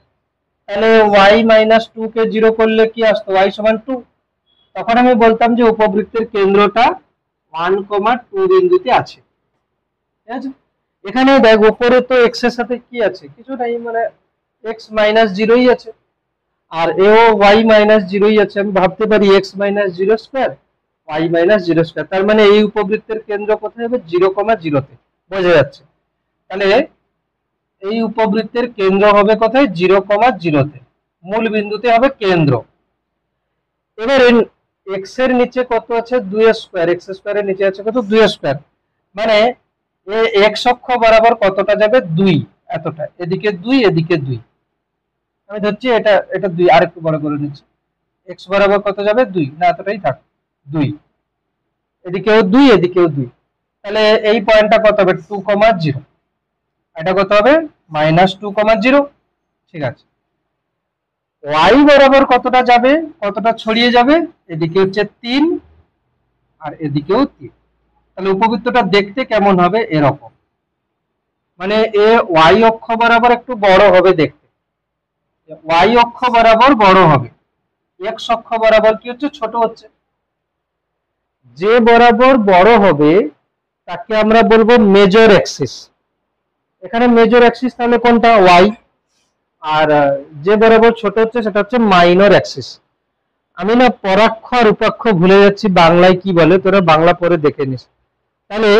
তাহলে y মাইনাস 2 কে জিরো করলে কি আসতো, y সমান 2। তখন আমি বলতাম যে উপবৃত্তের কেন্দ্রটা 1,2 বিন্দুতে আছে, ঠিক আছে? এখানে দেখ উপরে তো x এর সাথে কি আছে, কিছু নাই, মানে x মাইনাস 0ই আছে, আর এও y মাইনাস 0ই আছে। আমি ভাবতে পারি x minus 0 square y minus 0 square, তার মানে এই উপবৃত্তের কেন্দ্র কোথায় হবে, 0,0-তে। বোঝা যাচ্ছে? তাহলে এই উপবৃত্তের কেন্দ্র হবে কোথায়, 0,0-তে, মূল বিন্দুতে হবে কেন্দ্র। এবার x এর নিচে কত আছে, 2 স্কোয়ার, x স্কোয়ারের নিচে আছে কত, 2 স্কোয়ার, মানে x অক্ষ বরাবর কতটা যাবে, 2, এতটা, এদিকে 2 এদিকে 2। আমি ধরছি এটা এটা 2, আরেকটু বড় করে নিচ্ছি, x বরাবর কত যাবে, 2, না এতটাই থাক, 2, এদিকেও 2 এদিকেও 2, তাহলে এই পয়েন্টটা কত হবে, 2,0, এটা কত হবে, -2,0। ঠিক আছে, y বরাবর কতটা যাবে, কতটা ছড়িয়ে যাবে, এদিকে হচ্ছে 3 আর এদিকেও 3। তাহলে উপবৃত্তটা দেখতে কেমন হবে, এরকম, মানে এ y অক্ষ বরাবর একটু বড় হবে দেখতে, y অক্ষ বরাবর বড় হবে, x অক্ষ বরাবর কি হচ্ছে, ছোট হচ্ছে। যে বরাবর বড় হবে তাকে আমরা বলবো মেজর অ্যাক্সিস। এখানে মেজর অ্যাক্সিস তাহলে কোনটা, y, আর যে বরাবর ছোট হচ্ছে সেটা হচ্ছে মাইনর অ্যাক্সিস। আমি না পরাক্ষ আর উপাক্ষ ভুলে যাচ্ছি বাংলায় কি বলে, তোরা বাংলা পরে দেখে নিস। তাহলে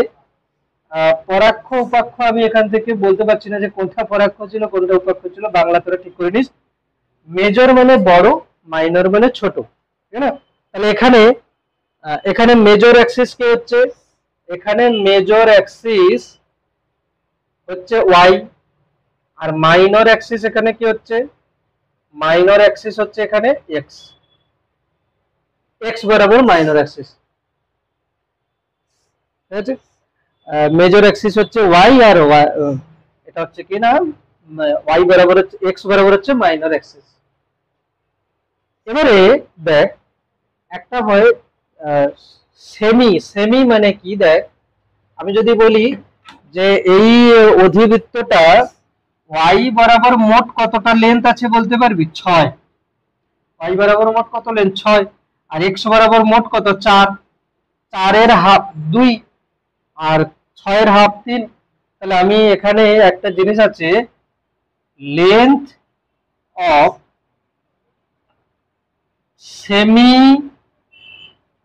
পরাক্ষ উপাক্ষ আমি এখান থেকে বলতে পারছি না যে কোনটা পরাক্ষ ছিল কোনটা উপাক্ষ ছিল, বাংলা তোরা ঠিক করে নিস। মেজর মানে বড়, মাইনর মানে ছোট, ঠিক না? তাহলে এখানে এখানে মেজর অ্যাক্সিস কি হচ্ছে, এখানে মেজর অ্যাক্সিস হচ্ছে y, আর মাইনর অ্যাক্সিস এখানে কি হচ্ছে, মাইনর অ্যাক্সিস হচ্ছে এখানে x, x বরাবর মাইনর অ্যাক্সিস, ঠিক আছে? মেজর অ্যাক্সিস হচ্ছে y, আর এটা হচ্ছে কি না, y বরাবর হচ্ছে, x বরাবর হচ্ছে মাইনর অ্যাক্সিস। এবারে দেখ একটা হয় সেমি, সেমি মানে কি, দেখ আমি যদি বলি যে এই অধিবৃত্তটা y বরাবর মোট কতটা লেন্থ আছে বলতে পারবি, 6, y বরাবর মোট কত লেন্থ, 6, আর x বরাবর মোট কত, 4, 4 এর হাফ 2, আর 6 এর হাফ 3। তাহলে আমি এখানে একটা জিনিস আছে, length of semi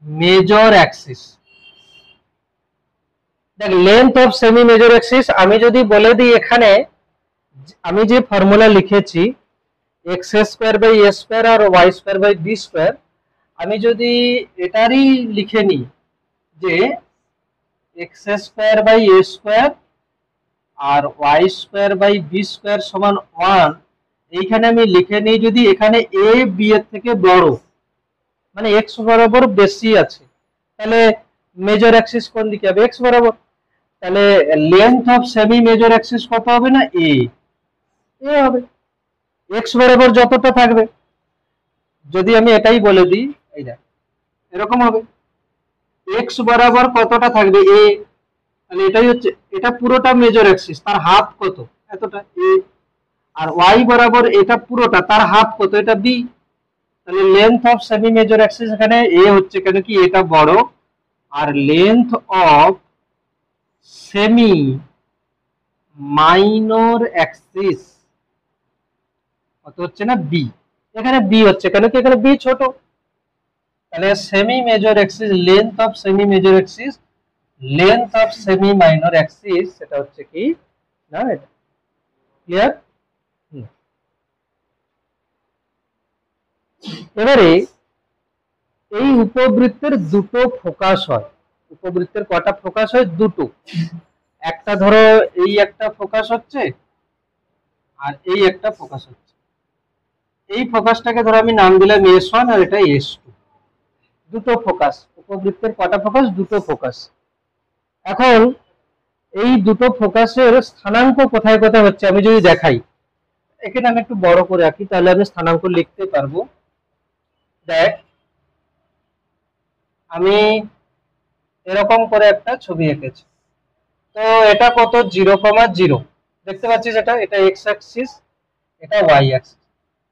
major axis. দেখ length of semi major axis আমি যদি বলে দিই, এখানে আমি যে ফর্মুলা লিখেছি X square by A square আর Y square by B square, আমি যদি এটারই লিখে নিই যে X square by A square আর Y square by B square সমান 1, এইখানে আমি লিখে নিই যদি এখানে এ বি এর থেকে বড়, মানে এক্স বরাবর বেশি আছে, তাহলে মেজর অ্যাক্সিস কোন দিকে হবে? এক্স বরাবর। তাহলে length of semi major Axis কত হবে না? এ হবে। এক্স বরাবর যতটা থাকবে, যদি আমি এটাই বলে দিই, এই দেখ এরকম হবে, এক্স বরাবর কতটা থাকবে? এ। তাহলে এটাই হচ্ছে, এটা পুরোটা মেজর অ্যাক্সিস, তার হাফ কত? এতটা এ। আর ওয়াই বরাবর এটা পুরোটা, তার হাফ কত? এটা বি। তাহলে length of semi major axis এখানে এ হচ্ছে, কেন কি এটা বড়, আর length of semi minor axis কত হচ্ছে না? বি। এখানে বি হচ্ছে, কেন কি এখানে বি ছোট। তাহলে semi major Axis, length of semi major Axis, length of semi minor Axis, সেটা হচ্ছে কি না, এটা ক্লিয়ার। এবারে এই উপবৃত্তের দুটো ফোকাস হয়। উপবৃত্তের কটা ফোকাস হয়? দুটো। একটা ধরো এই একটা ফোকাস হচ্ছে, আর এই একটা ফোকাস হচ্ছে। এই ফোকাসটাকে ধরো আমি নাম দিলাম S1 আর এটা S2। দুটো ফোকাস। উপবৃত্তের কটা ফোকাস? দুটো ফোকাস। এখন এই দুটো ফোকাসের স্থানাঙ্ক কোথায় কোথায় হচ্ছে আমি যদি দেখাই, এখানে আমি একটু বড় করে আঁকি, তাহলে আমি স্থানাঙ্ক লিখতে পারবো। দেখ, আমি এরকম করে একটা ছবি এঁকেছি, তো এটা কত? 0,0 দেখতে পাচ্ছিস, এটা এক্স অ্যাক্সিস, এটা ওয়াই অ্যাক্সিস।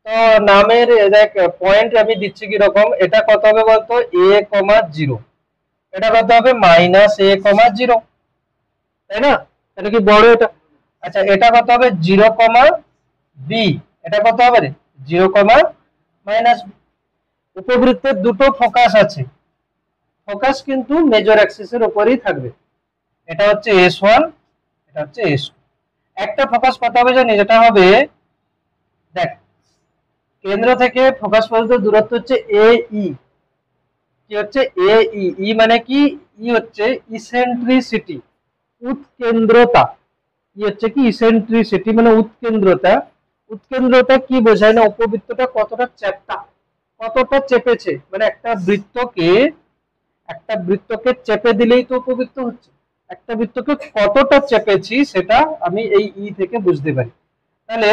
তো নামের দেখ পয়েন্ট আমি দিচ্ছি কি রকম, এটা কত হবে বলতো? a,0, এটা কত হবে? -a,0, তাই না? তাহলে কি বড় এটা? আচ্ছা, এটা কত হবে? 0,b, এটা কত হবে রে? 0,-b। উপবৃত্তের দুটো ফোকাস আছে, ফোকাস কিন্তু মেজর অ্যাক্সিসের উপরেই থাকবে। এটা হচ্ছে S1, এটা হচ্ছে S2। একটা ফোকাস কত হবে জানি? যেটা হবে, দেখ কেন্দ্র থেকে ফোকাস পর্যন্ত দূরত্ব হচ্ছে AE। কি হচ্ছে? AE। ই মানে কি? ই হচ্ছে ইসেন্ট্রিসিটি, উৎকেন্দ্রতা। ই হচ্ছে কি? ইসেন্ট্রিসিটি মানে উৎকেন্দ্রতা। উৎকেন্দ্রতা কি বোঝায় না? উপবৃত্তটা কতটা চ্যাপ্টা, কতটা চেপেছে, মানে একটা বৃত্তকে চেপে দিলেই তো উপবৃত্ত হচ্ছে। একটা বৃত্তকে কতটা চেপেছি সেটা আমি এই ই থেকে বুঝতে পারি। তাহলে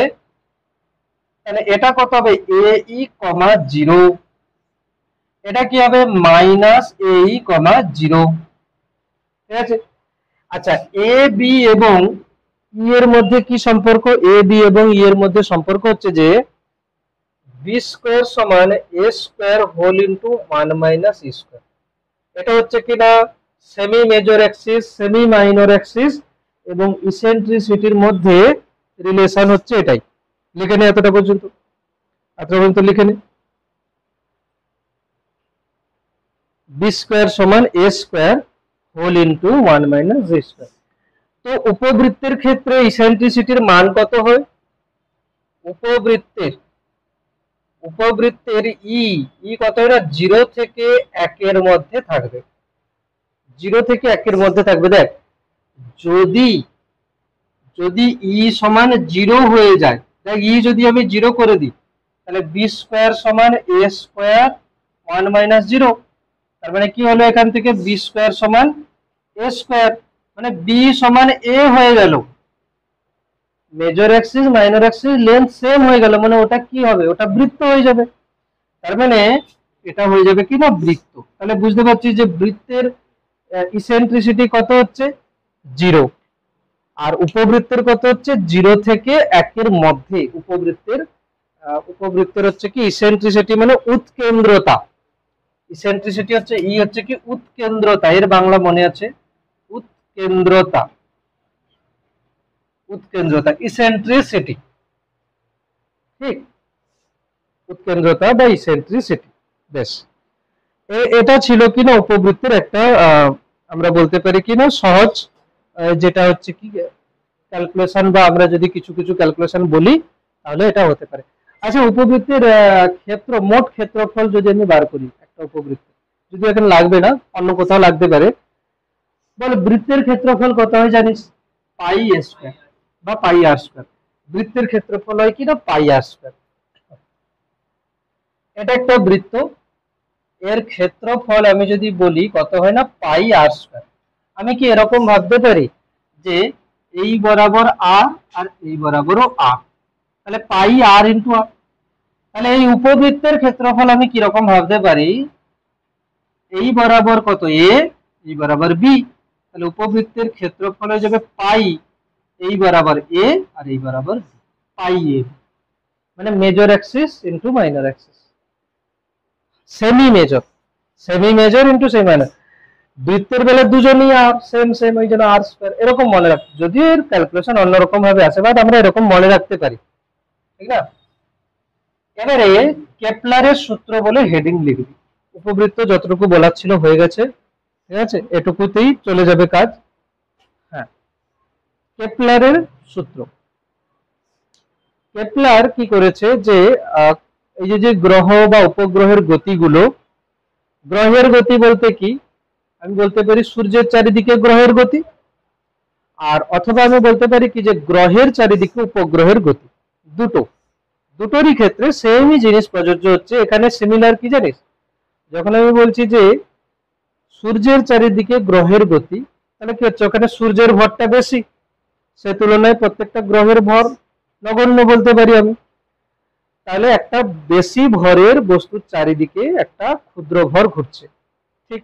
তাহলে এটা কত হবে? AE,0। এটা কি হবে? -AE,0। ঠিক আছে। আচ্ছা, এ বি এবং ই এর মধ্যে কি সম্পর্ক? এ বি এবং ই এর মধ্যে সম্পর্ক হচ্ছে যে বি স্কোয়ার সমান এ স্কোয়ার হোল ইন্টু 1 - ই স্কোয়ার। এটা হচ্ছে কিনা semi major Axis, semi minor Axis এবং ইসেন্ট্রিসিটির মধ্যে রিলেশন হচ্ছে এটাই। লিখে নে এতটা পর্যন্ত, লিখে নে। বি স্কোয়ার সমান এ স্কোয়ার হোল ইন্টু 1 - ই স্কোয়ার। তো উপবৃত্তের ক্ষেত্রে ইসেন্ট্রিসিটির মান কত হয়? উপবৃত্তের উপবৃত্তের ই কত হয় না? 0 থেকে 1 এর মধ্যে থাকবে। 0 থেকে 1 এর মধ্যে থাকবে। দেখ, যদি যদি ই সমান 0 হয়ে যায়, দেখ ই যদি আমি 0 করে দিই, তাহলে বি স্কোয়ার সমান এ স্কোয়ার 1 - 0। তার মানে কি হলো? এখান থেকে বি স্কোয়ার সমান এ স্কোয়ার, মানে বি সমান এ হয়ে গেল। Major Axis minor Axis length same হয়ে গেল, মানে ওটা কি হবে? ওটা বৃত্ত হয়ে যাবে। তার মানে এটা হয়ে যাবে কি না? বৃত্ত। তাহলে বুঝতে পারছি যে বৃত্তের ইসেন্ট্রিসিটি কত হচ্ছে? 0। আর উপবৃত্তের কত হচ্ছে? 0 থেকে 1 এর মধ্যে। উপবৃত্তের হচ্ছে কি ইসেন্ট্রিসিটি মানে উৎকেন্দ্রতা। ইসেন্ট্রিসিটি হচ্ছে ই হচ্ছে কি উৎকেন্দ্রতা, এর বাংলা মনে আছে? উৎকেন্দ্রতা, ইসেন্ট্রিসিটি। ঠিক, উৎকেন্দ্রতা বা ইসেন্ট্রিসিটি। বেশ, এটা ছিল কিনা উপবৃত্তের একটা আমরা বলতে পারি কিনা সহজ, যেটা হচ্ছে কি ক্যালকুলেশন, বা আমরা যদি কিছু কিছু ক্যালকুলেশন বলি তাহলে এটা হতে পারে। আচ্ছা, উপবৃত্তের মোট ক্ষেত্রফল যদি আমি বার করি একটা উপবৃত্ত, যদি এখানে লাগবে না, অন্য কোথাও লাগতে পারে, বল বৃত্তের ক্ষেত্রফল কত হয় জানিস? পাই এ স্কয়ার বা পাই আর স্কয়ার। বৃত্তের ক্ষেত্রফল হয় কি না পাই আর স্কয়ার। এটা একটা বৃত্ত, এর ক্ষেত্রফল আমি যদি বলি কত হয় না পাই আর স্কয়ার। আমি কি এরকম ভাবতে পারি যে এই বরাবর আর আর এই বরাবরও আর, তাহলে পাই আর ইন্টু আর। তাহলে এই উপবৃত্তের ক্ষেত্রফল আমি কিরকম ভাবতে পারি, এই বরাবর কত এ, এই বরাবর বি, তাহলে উপবৃত্তের ক্ষেত্রফল হয়ে যাবে পাই এই বরাবর এ আর এই বরাবর পাই এ, মানে major Axis into minor Axis, semi major into cm minor. বৃত্তের বেলা দুজনই আর সেম সেম, ওই জন্য আর স্কয়ার। এরকম মনে রাখতে, যদি এর ক্যালকুলেশন অন্যরকম ভাবে আসে, বাট আমরা এরকম মনে রাখতে পারি, ঠিক না। এবারে কেপলারের সূত্র বলে হেডিং লিখবি। উপবৃত্ত যতটুকু বলার ছিল হয়ে গেছে, ঠিক আছে, এটুকুতেই চলে যাবে কাজ। হ্যাঁ, কেপলারের সূত্র। কেপলার কি করেছে যে এই যে গ্রহ বা উপগ্রহের গতিগুলো, গ্রহের গতি বলতে কি আমি বলতে পারি সূর্যের চারিদিকে গ্রহের গতি, আর অথবা আমি বলতে পারি কি যে গ্রহের চারিদিকে উপগ্রহের গতি। দুটোরই ক্ষেত্রে সেমই জিনিস প্রযোজ্য হচ্ছে। এখানে সিমিলার কি জানিস, যখন আমি বলছি যে সূর্যের চারিদিকে গ্রহের গতি, তাহলে কি হচ্ছে ওখানে সূর্যের ভরটা বেশি, সে তুলনায় প্রত্যেকটা গ্রহের ভর নগণ্য বলতে পারি আমি। তাহলে একটা বেশি ভরের বস্তুর চারিদিকে একটা ক্ষুদ্র ভর ঘুরছে, ঠিক।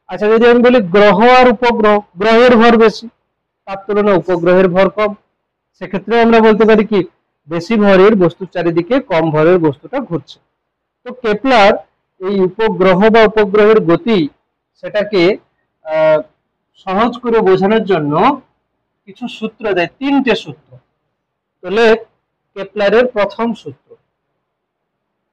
আচ্ছা, যদি আমি বলি গ্রহ আর উপগ্রহ, গ্রহের ভর বেশি, তার তুলনায় উপগ্রহের ভর কম, সেক্ষেত্রে আমরা বলতে পারি কি বেশি ভরের বস্তুর চারিদিকে কম ভরের বস্তুটা ঘুরছে। তো কেপলার এই উপগ্রহ বা উপগ্রহের গতি সেটাকে সহজ করে বোঝানোর জন্য কিছু সূত্র দেয়, তিনটে সূত্র। তাহলে কেপলারের প্রথম সূত্র,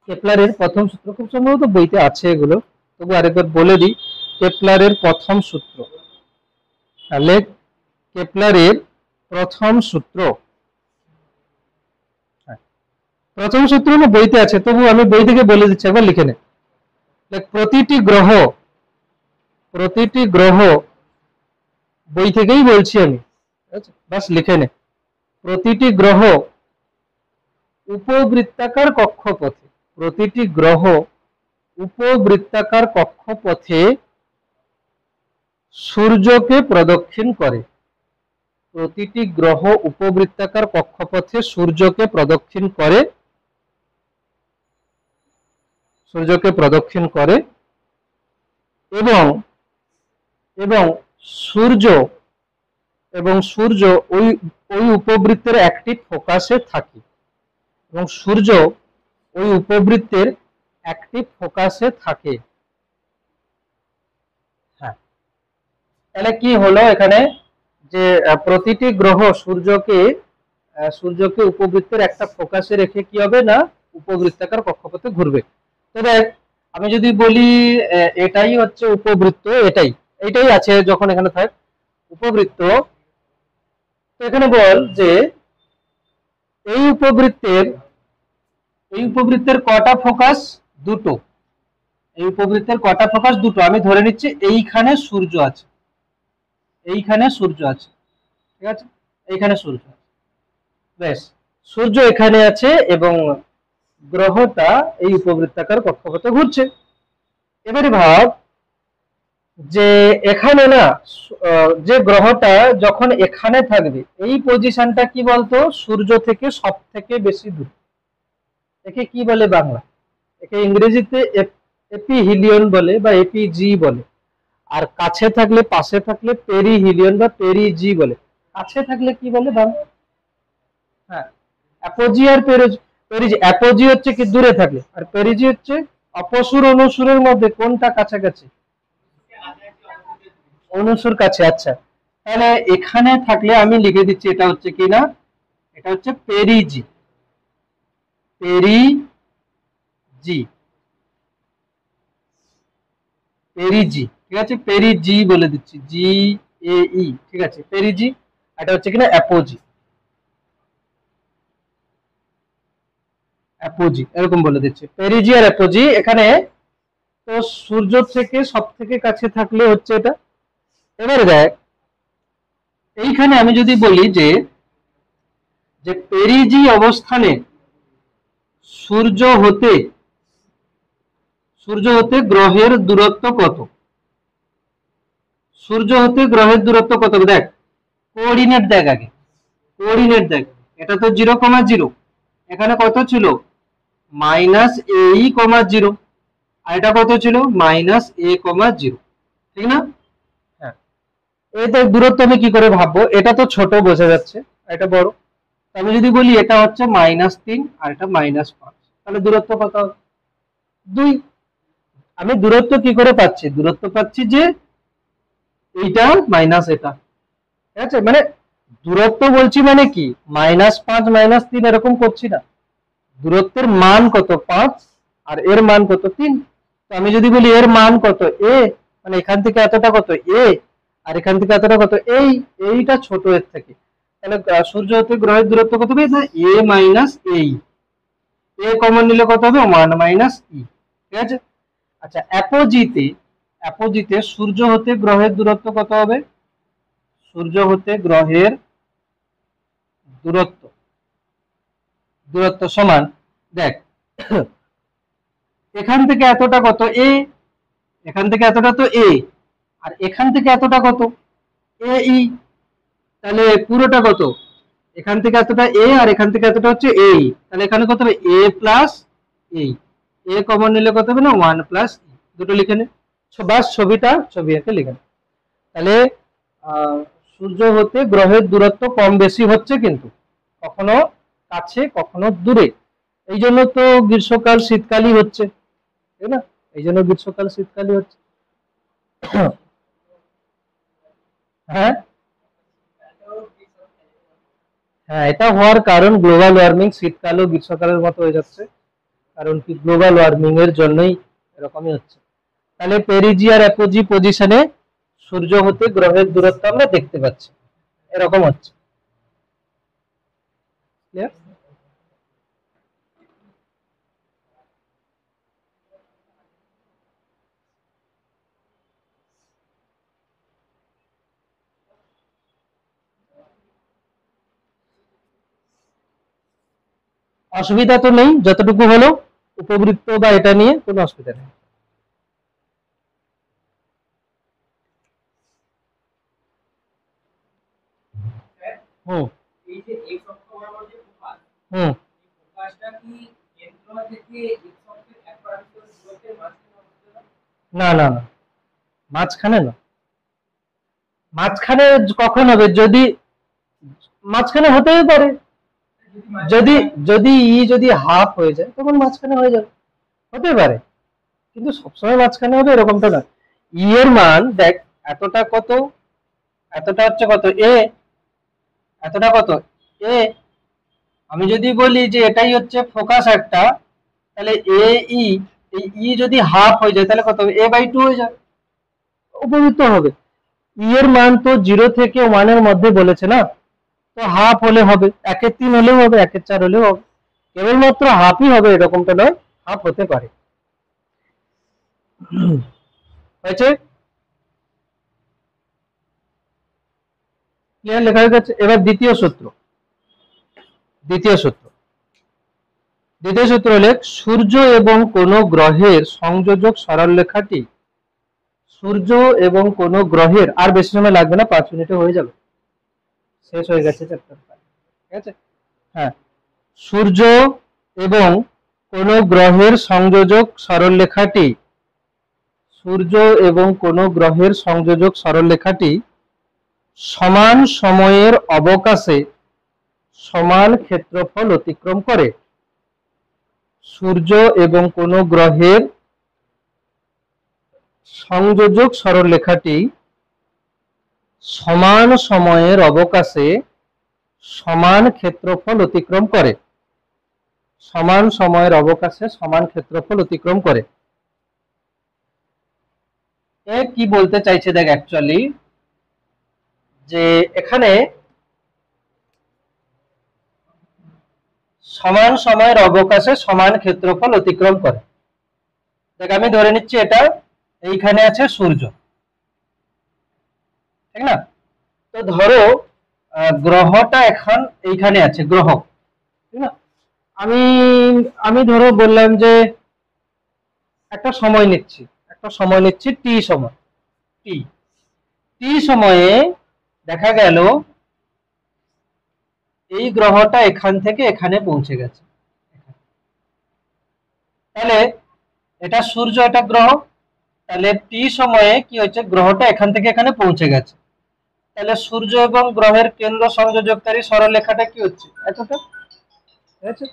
কেপলারের প্রথম সূত্র খুব সম্ভবত বইতে আছে এগুলো, তবু আরেকবার বলে দিই। কেপলারের প্রথম সূত্র, তাহলে কেপলারের প্রথম সূত্র, প্রথম সূত্র না বইতে আছে, তবু আমি বই থেকে বলে দিচ্ছি, একবার লিখে নে। প্রতিটি গ্রহ বই থেকেই বলছি আমি, বাস লিখে নে। প্রতিটি গ্রহ উপবৃত্তাকার কক্ষপথে, প্রতিটি গ্রহ উপবৃত্তাকার কক্ষপথে সূর্যকে প্রদক্ষিণ করে। প্রতিটি গ্রহ উপবৃত্তাকার কক্ষপথে সূর্যকে প্রদক্ষিণ করে, এবং এবং সূর্য ওই উপবৃত্তের একটি ফোকাসে থাকে, এবং সূর্য ওই উপবৃত্তের একটি ফোকাসে থাকে। হ্যাঁ, তাহলে কি হলো এখানে, যে প্রতিটি গ্রহ সূর্যকে উপবৃত্তের একটা ফোকাসে রেখে কি হবে না উপবৃত্তাকার কক্ষপথে ঘুরবে। তো দেখ, আমি যদি বলি এটাই হচ্ছে উপবৃত্ত, এটাই আছে যখন এখানে থাক উপবৃত্ত, তো এখানে বল যে এই উপবৃত্তের কটা ফোকাস, দুটো। এই উপবৃত্তের কটা ফোকাস, দুটো। আমি ধরে নিচ্ছি এইখানে সূর্য আছে, ঠিক আছে, এইখানে সূর্য আছে, বেশ। সূর্য এখানে আছে এবং গ্রহটা এই উপবৃত্তাকার কক্ষপথে ঘুরছে। এবারে ভাব যে এখানে না যে গ্রহটা যখন এখানে থাকবে, এই পজিশনটা কি বলতো সূর্য থেকে সব থেকে বেশি দূর। একে কি বলে বাংলা, একে ইংরেজিতে এপিহিলিয়ন বলে বা এপিজি বলে। আর কাছে থাকলে, পাশে থাকলে পেরিহিলিয়ন বা পেরিজি বলে। কাছে থাকলে কি বলে বাংলা, হ্যাঁ অ্যাপোজি আর পেরিজি। অ্যাপোজি হচ্ছে কি দূরে থাকলে, আর পেরিজি হচ্ছে অপসুর অনুসুরের মধ্যে কোনটা কাছাকাছি, অনুসুর কাছে। আচ্ছা, তাহলে এখানে থাকলে আমি লিখে দিচ্ছি এটা হচ্ছে কি না, এটা হচ্ছে পেরিজি, ঠিক আছে, পেরিজি বলে দিচ্ছি, জি এ ই, ঠিক আছে, পেরিজি। এটা হচ্ছে কিনা অ্যাপোজি, এরকম বলে দিচ্ছি, পেরিজি আর অ্যাপোজি। এখানে তো সূর্য থেকে সব থেকে কাছে থাকলে হচ্ছে এটা। এবারে দেখ, এইখানে আমি যদি বলি যে যে পেরিজি অবস্থানে সূর্য হতে গ্রহের দূরত্ব কত, সূর্য হতে গ্রহের দূরত্ব কত, দেখ কোঅর্ডিনেট দেখ আগে, কোঅর্ডিনেট দেখ, এটা তো 0,0, এখানে কত ছিল -a,0, আর এটা কত ছিল -a,0, ঠিক না? হ্যাঁ, এই তো দূরত্ব আমি কি করে ভাববো, এটা তো ছোট বোঝা যাচ্ছে, এটা বড়। আমি যদি বলি এটা হচ্ছে -3 আর এটা -5, তাহলে দূরত্ব কত হবে? 2। আমি দূরত্ব কি করে পাচ্ছি, দূরত্ব পাচ্ছি যে এইটা মাইনাস এটা, ঠিক আছে? মানে দূরত্ব বলছি মানে কি -5 -3 এরকম করছি না, দূরত্বের মান কত 5 আর এর মান কত 3। তো আমি যদি বলি এর মান কত a, মানে এখান থেকে এতটা কত a আর এখান থেকে এতটা কত এইটা ছোট এর থেকে, তাহলে সূর্য হতে গ্রহের দূরত্ব কত হবে না a মাইনাস এই, a কমন নিলে কত হবে 1 - e, ঠিক আছে? আচ্ছা, অ্যাপোজিটে সূর্য হতে গ্রহের দূরত্ব কত হবে, সূর্য হতে গ্রহের দূরত্ব সমান, দেখ এখান থেকে এতটা কত a, এখান থেকে এতটা তো a, আর এখান থেকে এতটা কত ae, তাহলে পুরোটা কত, এখান থেকে এতটা a আর এখান থেকে এতটা হচ্ছে ae, তাহলে এখানে কত হবে a প্লাস এই, a কমন নিলে কত হবে না 1 প্লাস e, দুটো লিখে নে, বাস ছবি এঁকে লিখে নে। তাহলে সূর্য হতে গ্রহের দূরত্ব কম বেশি হচ্ছে, কিন্তু কখনো কাছে কখনো দূরে, এই জন্য তো গ্রীষ্মকাল শীতকালই হচ্ছে, তাই না? এই জন্য গ্রীষ্মকাল শীতকালই হচ্ছে। হ্যাঁ হ্যাঁ, এটা হওয়ার কারণ গ্লোবাল ওয়ার্মিং, শীতকালও গ্রীষ্মকালের মতো হয়ে যাচ্ছে, কারণ কি গ্লোবাল ওয়ার্মিং এর জন্যই এরকমই হচ্ছে। তাহলে পেরিজি আর অ্যাপোজি পজিশনে সূর্য হতে গ্রহের দূরত্ব আমরা দেখতে পাচ্ছি, এরকম হচ্ছে। ক্লিয়ার? অসুবিধা তো নেই, যতটুকু হলো উপবৃত্ত বা এটা নিয়ে কোনো অসুবিধা নেই। হুম হুম না না না, মাঝখানে না, মাঝখানে কখন হবে, যদি মাঝখানে হতেই পারে, যদি যদি যদি হাফ হয়ে যায় তখন মাঝখানে হয়ে যাবে, হতে পারে, কিন্তু সবসময় মাঝখানে হবে এরকমটা না। এর মান দেখ, এতটা কত, এতটা হচ্ছে কত এ, এতটা কত এ, আমি যদি বলি যে এটাই হচ্ছে ফোকাস একটা, তাহলে এ ই, এই ই যদি হাফ হয়ে যায় তাহলে কত হবে a/2 হয়ে যাবে, উপবৃত্ত হবে। ই এর মান তো 0 থেকে 1 এর মধ্যে বলেছে না, তো হাফ হলে হবে, 1/3 হলেও হবে, 1/4 হলেও হবে, কেবলমাত্র হাফই হবে এরকমটা নয়, হাফ হতে পারে। হয়েছে? ক্লিয়ার? লেখা হয়ে গেছে। এবার দ্বিতীয় সূত্র হলে সূর্য এবং কোন গ্রহের সংযোজক সরলরেখাটি, সূর্য এবং কোন গ্রহের, আর বেশি সময় লাগবে না, 5 মিনিটে হয়ে যাবে, শেষ হয়ে গেছে চ্যাপ্টার, ঠিক আছে? হ্যাঁ, সূর্য এবং কোন গ্রহের সংযোজক সরলরেখাটি, সূর্য এবং কোন গ্রহের সংযোজক সরলরেখাটি সমান সময়ের অবকাশে সমান ক্ষেত্রফল অতিক্রম করে। সূর্য এবং কোন গ্রহের সংযোজক সরলরেখাটি সমান সময়ের অবকাশে সমান ক্ষেত্রফল অতিক্রম করে, সমান সময়ের অবকাশে সমান ক্ষেত্রফল অতিক্রম করে। এ কি বলতে চাইছে দেখ, অ্যাকচুয়ালি যে এখানে সমান সময়ের অবকাশে সমান ক্ষেত্রফল অতিক্রম করে। দেখ আমি ধরে নিচ্ছি এটা এইখানে আছে সূর্য, ঠিক না? তো তো ধরো গ্রহটা এখন এইখানে আছে, গ্রহ, ঠিক না? আমি আমি ধরো বললাম যে একটা সময় নিচ্ছি, টি সময়, টি টি সময়ে দেখা গেল এই গ্রহটা এখান থেকে এখানে পৌঁছে গেছে। তাহলে এটা সূর্য, এটা গ্রহ, তাহলে টি সময়ে কি হচ্ছে, গ্রহটা এখান থেকে এখানে পৌঁছে গেছে। তাহলে সূর্য এবং গ্রহের কেন্দ্র সংযোজককারী সরলরেখাটা কি হচ্ছে, এতটা, ঠিক আছে?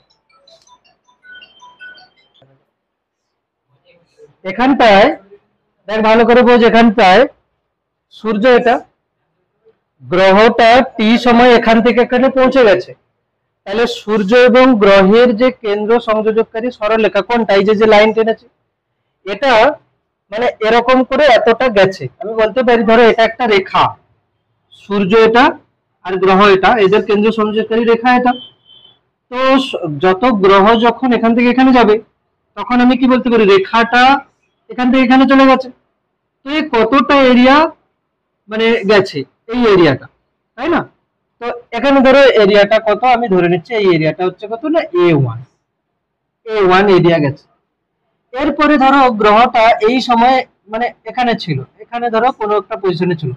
এখানটায় দেখ ভালো করে বোঝ, এখানটায় সূর্য, এটা গ্রহটা টি সময় এখান থেকে এখানে পৌঁছে গেছে। তাহলে সূর্য এবং গ্রহের যে কেন্দ্র সংযোজককারী সরলরেখা কোনটা, এই যে লাইন টেনেছে, এটা মানে এরকম করে এতটা গেছে। আমি বলতে পারি ধরো এটা একটা রেখা, সূর্য এটা আর গ্রহ এটা, এদের কেন্দ্র সংযোগকারী রেখা এটা। তো যত গ্রহ যখন এখান থেকে এখানে যাবে, তখন আমি কি বলতে পারি, রেখাটা এখান থেকে এখানে চলে গেছে। তো এই কতটা এরিয়া মানে গেছে, এই এরিয়াটা, তাই না? তো এখানে ধরো এরিয়াটা কত, আমি ধরে নিচ্ছি এই এরিয়াটা হচ্ছে কত না, A1 এরিয়া গেছে। এরপরে ধরো গ্রহটা এই সময় মানে এখানে ছিল, এখানে ধরো কোনো একটা পজিশনে ছিল,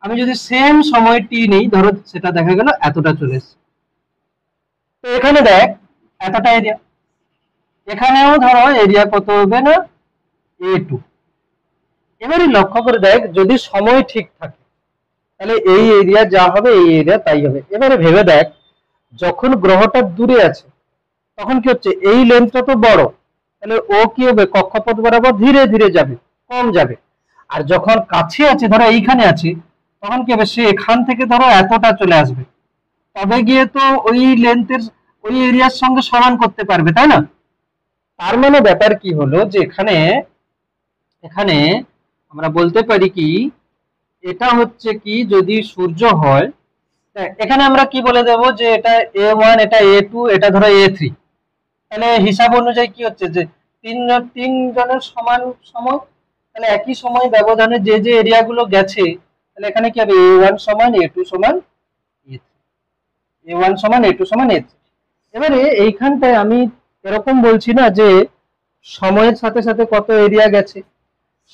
আমি যদি সেম সময় টি নেই, ধরো সেটা দেখা গেল এতটা চলে এসেছে। তো এখানে দেখ এতটা এরিয়া, এখানেও ধরো এরিয়া কত হবে না, A2। এবারে লক্ষ্য করে দেখ, যদি সময় ঠিক থাকে তাহলে এই এরিয়া যা হবে এই এরিয়া তাই হবে। এবারে ভেবে দেখ, যখন গ্রহটা দূরে আছে তখন কি হচ্ছে, এই লেন্থটা তো বড়, তাহলে ও কি হবে, কক্ষপথ বরাবর ধীরে ধীরে যাবে, কম যাবে। আর যখন কাছে আছে, ধরো এইখানে আছে, তখন কি হবে, সে এখান থেকে ধরো এতটা চলে আসবে, তবে গিয়ে তো ওই লেন্থের ওই এরিয়ার সঙ্গে সমান করতে পারবে, তাই না? তার মানে ব্যাপার কি হলো, যে এখানে এখানে আমরা বলতে পারি কি, এটা হচ্ছে কি, যদি সূর্য হয়, এখানে আমরা কি বলে দেব, যে এটা A1, এটা A2, এটা ধরো A3। তাহলে হিসাব অনুযায়ী কি হচ্ছে, যে তিনজনের সমান সময়, তাহলে একই সময় ব্যবধানে যে যে এরিয়া গুলো গেছে, তাহলে এখানে কি হবে, A1 সমান A2 সমান A3, A1 সমান A2 সমান A3। এবারে এইখানটায় আমি এরকম বলছি না যে সময়ের সাথে সাথে কত এরিয়া গেছে,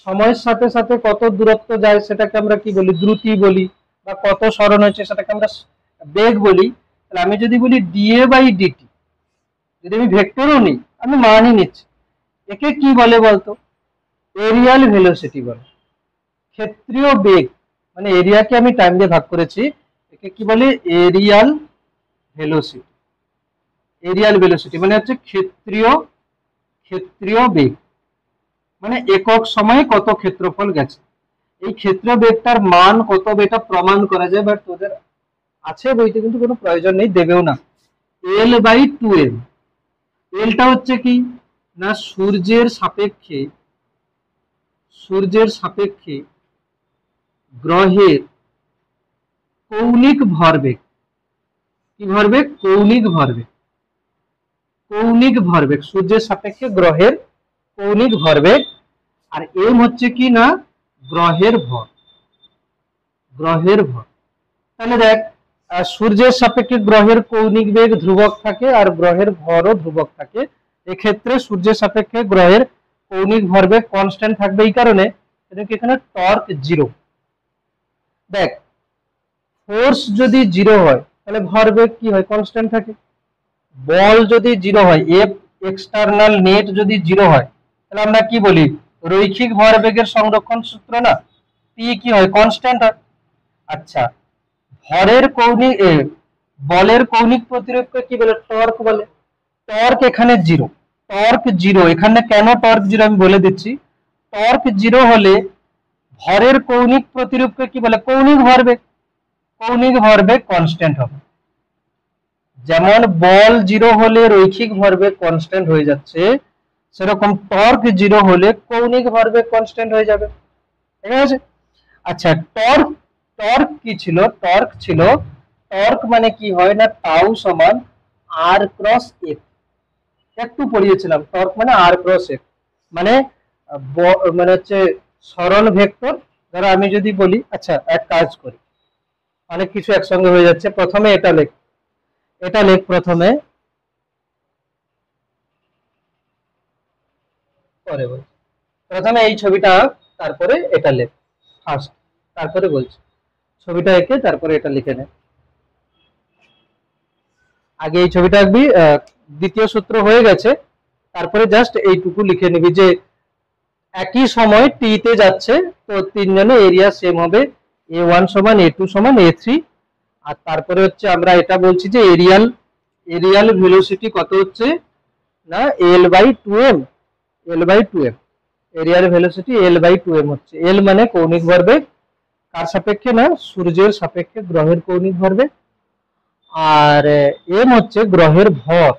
সময়ের সাথে সাথে কত দূরত্ব যায় সেটাকে আমরা কি বলি, দ্রুতি বলি, বা কত সরণ হয়েছে সেটাকে আমরা বেগ বলি। তাহলে আমি যদি বলি dA/dt, যদি আমি ভেক্টরও নিই, আমি মানই নিচ্ছি, একে কি বলে বলতো, এরিয়াল ভেলোসিটি বলে, ক্ষেত্রীয় বেগ। মানে এরিয়াকে আমি টাইম দিয়ে ভাগ করেছি, একে কি বলে, এরিয়াল ভেলোসিটি। এরিয়াল ভেলোসিটি মানে হচ্ছে ক্ষেত্রীয় বেগ, মানে একক সময়ে কত ক্ষেত্রফল গেছে। এই ক্ষেত্র বেগটার মান কত, এটা প্রমাণ করা যায়, বাট তোদের আছে বইতে, কিন্তু কোনো প্রয়োজন নেই, দেবেও না। L/2m, এলটা হচ্ছে কি না, সূর্যের সাপেক্ষে গ্রহের কৌণিক ভরবেগ। কি ভরবেগ, কৌণিক ভরবেগ, সূর্যের সাপেক্ষে গ্রহের কৌণিক ভরবেগ। আর এম হচ্ছে কি না, গ্রহের ভর। তাহলে দেখ, সূর্যের সাপেক্ষে গ্রহের কৌণিক বেগ ধ্রুবক থাকে আর গ্রহের ভরও ধ্রুবক থাকে। এক্ষেত্রে সূর্যের সাপেক্ষে গ্রহের কৌণিক ভরবেগ কনস্ট্যান্ট থাকবে, এই কারণে এখানে টর্ক 0। দেখ, ফোর্স যদি 0 হয় তাহলে ভরবেগ কি হয়, কনস্ট্যান্ট থাকে। বল যদি 0 হয়, এফ এক্সটার্নাল নেট যদি 0 হয়, তাহলে আমরা কি বলি, রৈখিক ভরবেগের সংরক্ষণ সূত্র না, পি কি হয়, কনস্ট্যান্ট হয়। আচ্ছা, বলের কৌণিক প্রতিরোধকে কি বলে, টর্ক বলে। টর্ক এখানে 0, এখানে কেন টর্ক 0 আমি বলে দিচ্ছি। টর্ক 0 হলে ভরের কৌণিক প্রতিরূপকে কি বলে, কৌণিক ভরবেগ কনস্ট্যান্ট হবে। যেমন বল 0 হলে রৈখিক ভরবেগ কনস্ট্যান্ট হয়ে যাচ্ছে, সেরকম টর্ক 0 হলে কৌণিক ভরবেগ কনস্ট্যান্ট হয়ে যাবে, ঠিক আছে? আচ্ছা, টর্ক কি ছিল, টর্ক মানে কি হয় না, টাউ সমান আর ক্রস এফ। একটু পড়িয়েছিলাম, টর্ক মানে আর ক্রস এফ, মানে মানে হচ্ছে সরল ভেক্টর। ধরো আমি যদি বলি, আচ্ছা এক কাজ করি, অনেক কিছু একসঙ্গে হয়ে যাচ্ছে। প্রথমে এটা লেখ, এটা লেখ প্রথমে, পরে বলছি। প্রথমে এই ছবিটা আঁক, তারপরে এটা লেখ ফার্স্ট, তারপরে বলছি। ছবিটা এঁকে তারপরে এটা লিখে নে। আগে এই ছবিটা আঁকবি, দ্বিতীয় সূত্র হয়ে গেছে, তারপরে জাস্ট এইটুকু লিখে নিবি যে একই সময় টি তে যাচ্ছে, তো তিনজনের এরিয়া সেম হবে, A1 সমান A2 সমান A3। আর তারপরে হচ্ছে আমরা এটা বলছি যে এরিয়াল এরিয়াল ভেলোসিটি কত হচ্ছে না L/2m, L/2m, Arial velocity L/2m হচ্ছে। L মানে কৌণিক ভরবেগ, কার সাপেক্ষে না সূর্যের সাপেক্ষে গ্রহের কৌণিক ভরবেগ, আর m হচ্ছে গ্রহের ভর,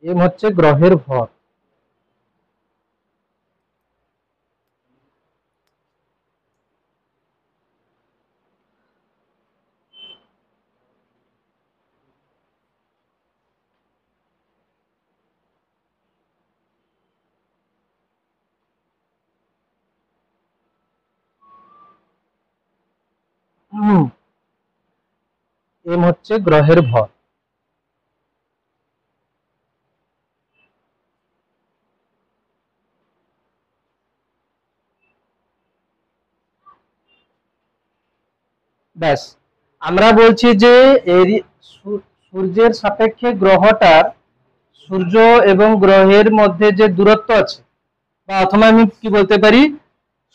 m হচ্ছে গ্রহের ভর। m হচ্ছে গ্রহের ভর। ব্যাস, আমরা বলছি যে সূর্যের সাপেক্ষে গ্রহটার, সূর্য এবং গ্রহের মধ্যে যে দূরত্ব আছে, বা অথবা আমি কি বলতে পারি,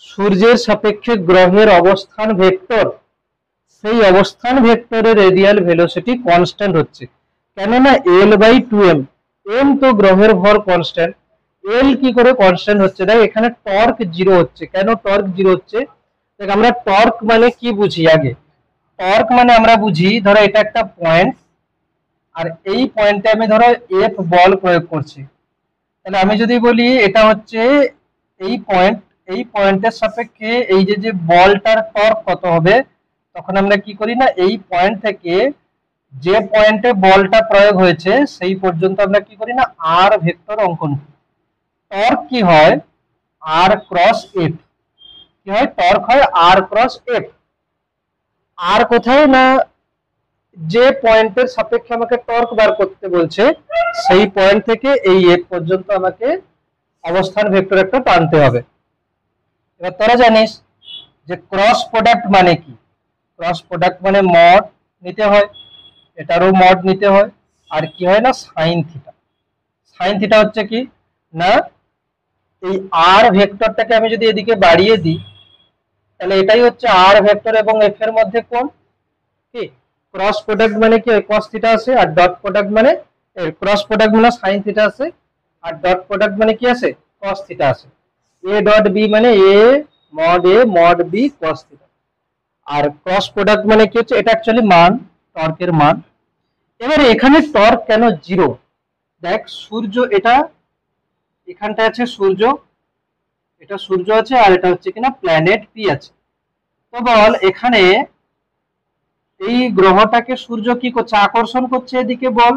সূর্যের সাপেক্ষে গ্রহের অবস্থান ভেক্টর, সেই অবস্থান ভেক্টরের রেডিয়াল ভেলোসিটি কনস্ট্যান্ট হচ্ছে। কেননা L/2m, m তো গ্রহের ভর কনস্ট্যান্ট, L কি করে কনস্ট্যান্ট হচ্ছে? দেখ এখানে টর্ক জিরো হচ্ছে। কেন টর্ক জিরো হচ্ছে? দেখ আমরা টর্ক মানে কি বুঝি আগে। টর্ক মানে আমরা বুঝি, ধরো এটা একটা পয়েন্ট, আর এই পয়েন্টে আমি ধরো এফ বল প্রয়োগ করছি, তাহলে আমি যদি বলি এটা হচ্ছে এই পয়েন্ট, এই পয়েন্টের সাপেক্ষে এই যে যে বলটার টর্ক কত হবে, তখন আমরা কি করি না এই পয়েন্ট থেকে যে পয়েন্টে বলটা প্রয়োগ হয়েছে সেই পর্যন্ত আমরা কি করি না আর ভেক্টর অঙ্কন করি। টর্ক কি হয় আর ক্রস এফ, কি হয় টর্ক হয় আর ক্রস এফ। আর কোথায় না যে পয়েন্টের সাপেক্ষে আমাকে টর্ক বার করতে বলছে সেই পয়েন্ট থেকে এই এফ পর্যন্ত আমাকে অবস্থান ভেক্টর একটা টানতে হবে। এবার তোরা জানিস যে ক্রস প্রোডাক্ট মানে কি। ক্রস প্রোডাক্ট মানে মড নিতে হয়, এটারও মড নিতে হয়, আর কি হয় না সাইন থিটা। সাইন থিটা হচ্ছে কি না এই আর ভেক্টরটাকে আমি যদি এদিকে বাড়িয়ে দিই, তাহলে এটাই হচ্ছে আর ভেক্টর এবং এফ এর মধ্যে কোণ। কি ক্রস প্রোডাক্ট মানে কি cos থিটা আছে, আর ডট প্রোডাক্ট মানে ক্রস প্রোডাক্ট মানে sin থিটা আছে, আর ডট প্রোডাক্ট মানে কি আছে cos থিটা আছে। a ডট b মানে a mod b cos theta. আর ক্রস প্রোডাক্ট মানে কি হচ্ছে এটা অ্যাকচুয়ালি মান, টর্কের মান। এবারে এখানে টর্ক কেন জিরো? দেখ সূর্য, এটা এখানটা আছে সূর্য, এটা সূর্য আছে, আর এটা হচ্ছে কিনা প্ল্যানেট পি আছে। তো বল এখানে এই গ্রহটাকে সূর্য কি করছে আকর্ষণ করছে এদিকে বল।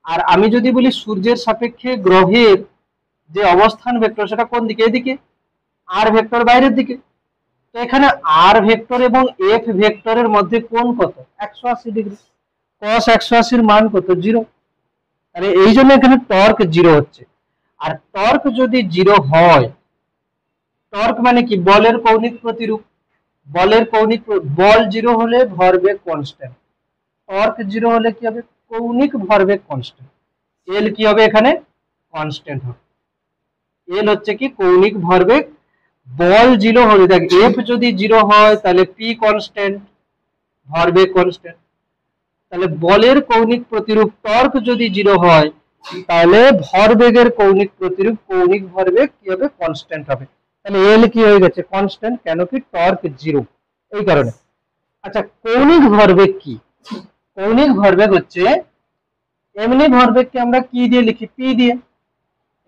আর আমি যদি বলি সূর্যের সাপেক্ষে গ্রহের যে অবস্থান ভেক্টর সেটা কোন দিকে, এদিকে আর ভেক্টর বাইরের দিকে। তো এখানে আর ভেক্টর এবং এফ ভেক্টরের মধ্যে কোণ কত 180 ডিগ্রি, cos 180 এর মান কত জিরো। তাহলে এই জন্য এখানে টর্ক জিরো হচ্ছে। আর টর্ক যদি জিরো হয়, টর্ক মানে কি বলের কৌণিক প্রতিরূপ, বলের কৌণিক, বল জিরো হলে ভরবেগ কনস্ট্যান্ট, টর্ক জিরো হলে কি হবে কৌণিক ভরবেগ কনস্ট্যান্ট। এল কি হবে এখানে কনস্ট্যান্ট হবে, এল হচ্ছে কি কৌণিক ভরবেগ। বল জিরো হলে দেখ এফ যদি জিরো হয় তাহলে পি কনস্ট্যান্ট, ভরবেগ কনস্ট্যান্ট। তাহলে বলের কৌণিক প্রতিরূপ টর্ক যদি জিরো হয় তাহলে ভরবেগের কৌণিক প্রতিরূপ কৌণিক ভরবেগ কি হবে কনস্ট্যান্ট হবে। তাহলে এল কি হয়ে গেছে কনস্ট্যান্ট, কেন কি টর্ক জিরো, এই কারণে। আচ্ছা কৌণিক ভরবেগ কি? কৌণিক ভরবেগ হচ্ছে এমনি ভরবেগকে আমরা কি দিয়ে লিখি পি দিয়ে,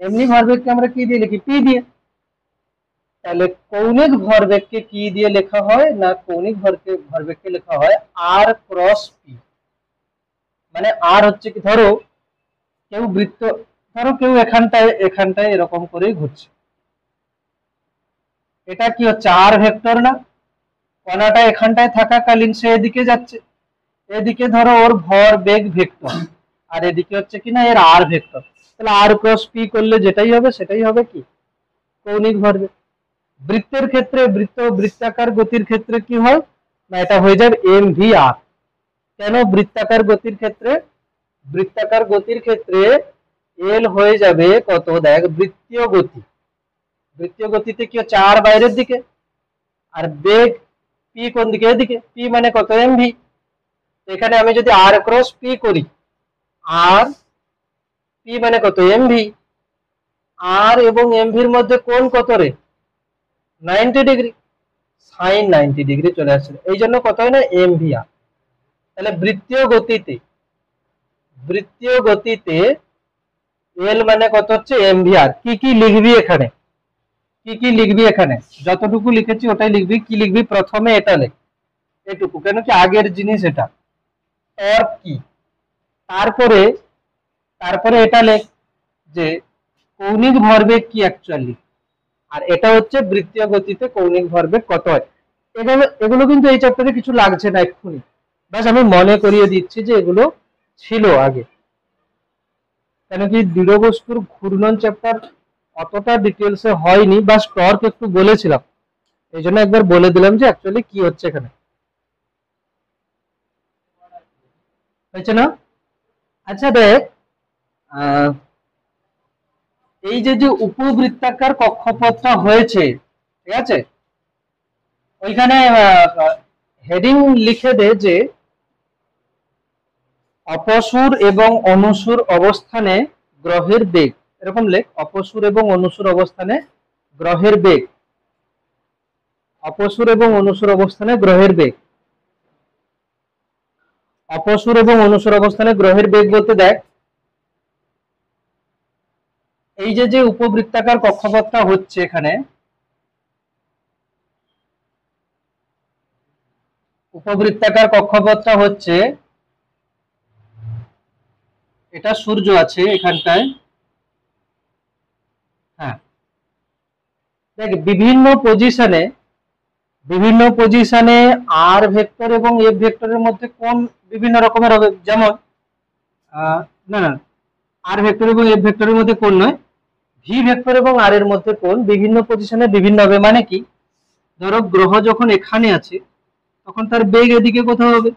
এমনি ভরবেগকে আমরা কি দিয়ে লিখি পি দিয়ে। তাহলে কৌণিক ভরবেগকে কি দিয়ে লেখা হয় না কৌণিক ভরবেগকে লেখা হয় আর ক্রস পি। মানে আর হচ্ছে কি ধরো কেউ বৃত্ত, ধরো কেউ এখানটায় এখানটায় এরকম করে ঘুরছে, এটা কি হচ্ছে আর ভেক্টর না, কণাটা এখানটায় থাকাকালীন সে এদিকে যাচ্ছে, এদিকে ধরো ওর ভর বেগ ভেক্টর, আর এদিকে হচ্ছে কিনা এর আর ভেক্টর, তাহলে আর ক্রস পি করলে যেটাই হবে সেটাই হবে কি কৌণিক ভরবেগ। বৃত্তের ক্ষেত্রে বৃত্তাকার গতির ক্ষেত্রে কি হয় না, এটা হয়ে যাবে এম ভি আর। কেন বৃত্তাকার গতির ক্ষেত্রে? বৃত্তাকার গতির ক্ষেত্রে এল হয়ে যাবে কত, দেখ বৃত্তীয় গতি, বৃত্তীয় গতিতে কি হচ্ছে আর বাইরের দিকে, আর বেগ পি কোন দিকে, এদিকে, পি মানে কত এম ভি। এখানে আমি যদি আর ক্রস পি করি, আর পি মানে কত এম ভি, আর এবং এম ভির মধ্যে কোণ কত রে 90 ডিগ্রি, সাইন 90 ডিগ্রি চলে আসছে, এই জন্য কত হয় না এম ভি আর। তাহলে বৃত্তীয় গতিতে এল মানে কত হচ্ছে এম ভি আর। কি কি লিখবি এখানে, কি কি লিখবি এখানে, যতটুকু লিখেছি ওটাই লিখবি। কি লিখবি, প্রথমে এটা লেখ এটুকু, কেন কি আগের জিনিস এটা, টর্ক কি, তারপরে তারপরে এটা লেখ যে কৌণিক ভরবেগ কি অ্যাকচুয়ালি, আর এটা হচ্ছে বৃত্তীয় গতিতে কৌণিক ভরবেগ কত হয়। এগুলো এগুলো কিন্তু এই চ্যাপ্টারে কিছু লাগছে না এক্ষুনি, বাস আমি মনে করিয়ে দিচ্ছি যে এগুলো ছিল আগে, কেন কি দৃঢ় বস্তুর ঘূর্ণন চ্যাপ্টার অতটা ডিটেলসে হয়নি, বাস টর্ক একটু বলেছিলাম, এই জন্য একবার বলে দিলাম যে অ্যাকচুয়ালি কি হচ্ছে এখানে, হয়েছে না? আচ্ছা দেখ, এই যে যে উপবৃত্তাকার কক্ষপথটা হয়েছে, ঠিক আছে, ওইখানে হেডিং লিখে দে যে অপসুর এবং অনুসুর অবস্থানে গ্রহের বেগ, এরকম লেখ, অপসুর এবং অনুসুর অবস্থানে গ্রহের বেগ, অপসুর এবং অনুসুর অবস্থানে গ্রহের বেগ, অপসুর এবং অনুসুর অবস্থানে গ্রহের বেগ বলতে দেখ এই যে যে উপবৃত্তাকার কক্ষপথটা হচ্ছে এখানে, উপবৃত্তাকার কক্ষপথটা হচ্ছে, এটা সূর্য আছে এখানটায়, হ্যাঁ দেখ বিভিন্ন পজিশনে আর ভেক্টর এবং এফ ভেক্টরের মধ্যে কোন বিভিন্ন রকমের হবে, যেমন না না আর ভেক্টর এবং এফ ভেক্টরের মধ্যে কোন নয়, ভি ভেক্টর এবং আর এর মধ্যে কোন বিভিন্ন পজিশনে বিভিন্ন হবে। মানে কি, ধরো গ্রহ যখন এখানে আছে তখন তার বেগ এদিকে কোথাও হবে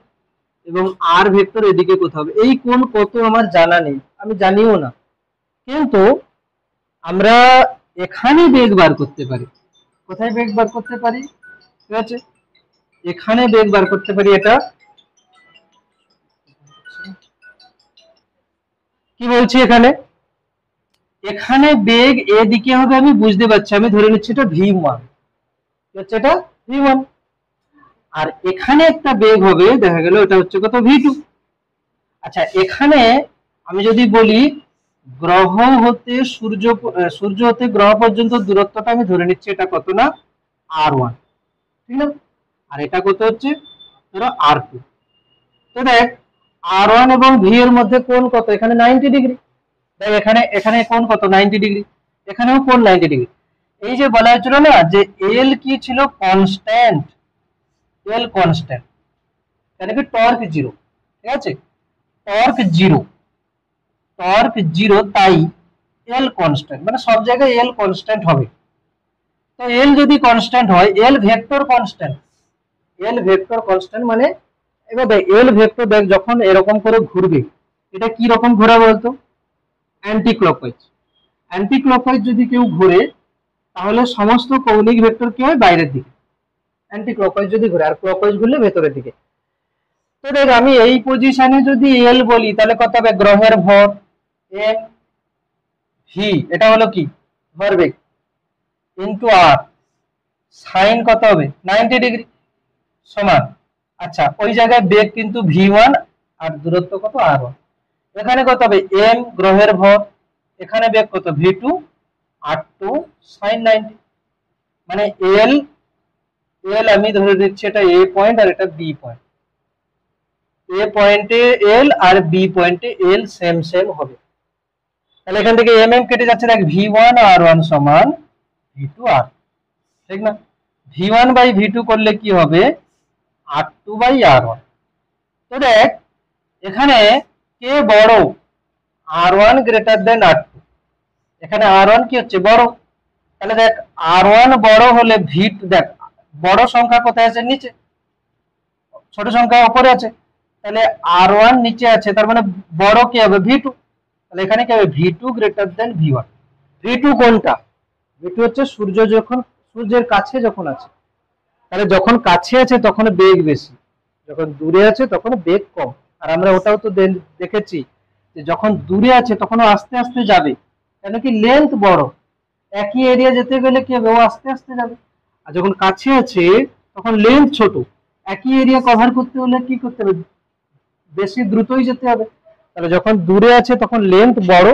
এবং আর ভেক্টর এদিকে কোথাও হবে, এই কোন কত আমার জানা নেই, আমি জানিও না, কিন্তু আমরা এখানে বেগ বার করতে পারি। কোথায় বেগ বার করতে পারি, ঠিক আছে, এখানে বেগ বার করতে পারি। এটা কি বলছি, এখানে এখানে বেগ এদিকে হবে, আমি বুঝতে পারছি, আমি ধরে নিচ্ছি এটা v1, হচ্ছে এটা v1, আর এখানে একটা বেগ হবে, দেখা গেল এটা হচ্ছে কত v2। আচ্ছা এখানে আমি যদি বলি গ্রহ হতে সূর্য হতে গ্রহ পর্যন্ত দূরত্বটা আমি ধরে নিচ্ছি এটা কত না r1, ঠিক না, আর এটা কত হচ্ছে ধরো r2। তো দেখ r1 এবং v এর মধ্যে কোণ কত, এখানে 90 ডিগ্রি, দেখ এখানে এখানে কোণ কত 90 ডিগ্রি, এখানেও কোণ 90 ডিগ্রি। এই যে বলা হয়েছিল না যে এল কি ছিল কনস্ট্যান্ট, এল কনস্ট্যান্ট, মানে কি টর্ক জিরো, ঠিক আছে, টর্ক জিরো, টর্ক জিরো, তাই এল কনস্ট্যান্ট, মানে সব জায়গায় এল কনস্ট্যান্ট হবে। তো এল যদি কনস্ট্যান্ট হয়, এল ভেক্টর কনস্ট্যান্ট, এল ভেক্টর কনস্ট্যান্ট মানে, এবার দেখ এল ভেক্টর দেখ যখন এরকম করে ঘুরবে, এটা কি রকম ঘোরা বলতো, অ্যান্টি ক্লকওয়াইজ। অ্যান্টি ক্লকওয়াইজ যদি কেউ ঘুরে তাহলে সমস্ত কৌণিক ভেক্টর কি হয় বাইরের দিকে, অ্যান্টি ক্লকওয়াইজ যদি ঘুরে, আর ক্লকওয়াইজ ঘুরলে ভেতরের দিকে। তো দেখ আমি এই পজিশনে যদি এল বলি তাহলে কত হবে, গ্রহের ভর এম ভি, এটা হলো কি ভরবেগ, ইন্টু আর, সাইন কত হবে 90 ডিগ্রি সমান, আচ্ছা ওই জায়গায় বেগ কিন্তু v1 আর দূরত্ব কত r1, এখানে কত হবে m গ্রহের ভর, এখানে বেগ কত v2 r2 sin 90, মানে l l আমি ধরে দিচ্ছি এটা a পয়েন্ট আর এটা b পয়েন্ট, a পয়েন্টে l আর b পয়েন্টে l সেম সেম হবে, তাহলে এখান থেকে mm কেটে যাচ্ছে, দেখ v1 r1 সমান v2 r, ঠিক না, V1 বাই V2 করলে কি হবে R2 বাই R1। তো দেখ এখানে কে বড়, R1 গ্রেটার দেন R2। এখানে R1 কি হচ্ছে বড়, তাহলে দেখ R1 বড় হলে V2, দেখ বড় সংখ্যা কোথায় আছে নিচে, ছোট সংখ্যা উপরে আছে, তাহলে R1 নিচে আছে, তার মানে বড় কি হবে V2। তাহলে এখানে কি হবে V2 greater than V1। V2 কোনটা, V2 হচ্ছে সূর্যের কাছে যখন আছে, তাহলে যখন কাছে আছে তখন বেগ বেশি, যখন দূরে আছে তখন বেগ কম। আর আমরা ওটাও তো দেখেছি যে যখন দূরে আছে তখন ও আস্তে আস্তে যাবে, কেন কি লেন্থ বড়, একই এরিয়া যেতে গেলে কি হবে ও আস্তে আস্তে যাবে। আর যখন কাছে আছে তখন লেন্থ ছোট, একই এরিয়া কভার করতে হলে কি করতে হবে বেশি দ্রুতই যেতে হবে। তাহলে যখন দূরে আছে তখন লেন্থ বড়,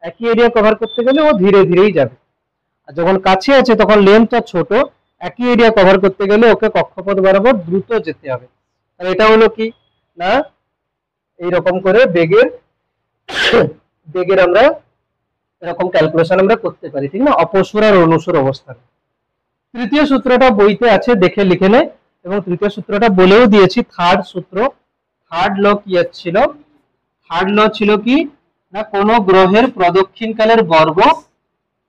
একই এরিয়া কভার করতে গেলে ও ধীরে ধীরেই যাবে। আর যখন কাছে আছে তখন লেন্থটা ছোট, একই এরিয়া কভার করতে গেলে ওকে কক্ষপথ বরাবর দ্রুত যেতে হবে। তাহলে এটা হলো কি না, এইরকম করে বেগের আমরা এরকম ক্যালকুলেশন আমরা করতে পারি, ঠিক না, অপসর আর অনুসর অবস্থানে। তৃতীয় সূত্রটা বইতে আছে, দেখে লিখে নে। এবং তৃতীয় সূত্রটা বলেও দিয়েছি, থার্ড সূত্র, থার্ড ল কি ছিল, থার্ড ল ছিল কি না, কোন গ্রহের প্রদক্ষিণকালের বর্গ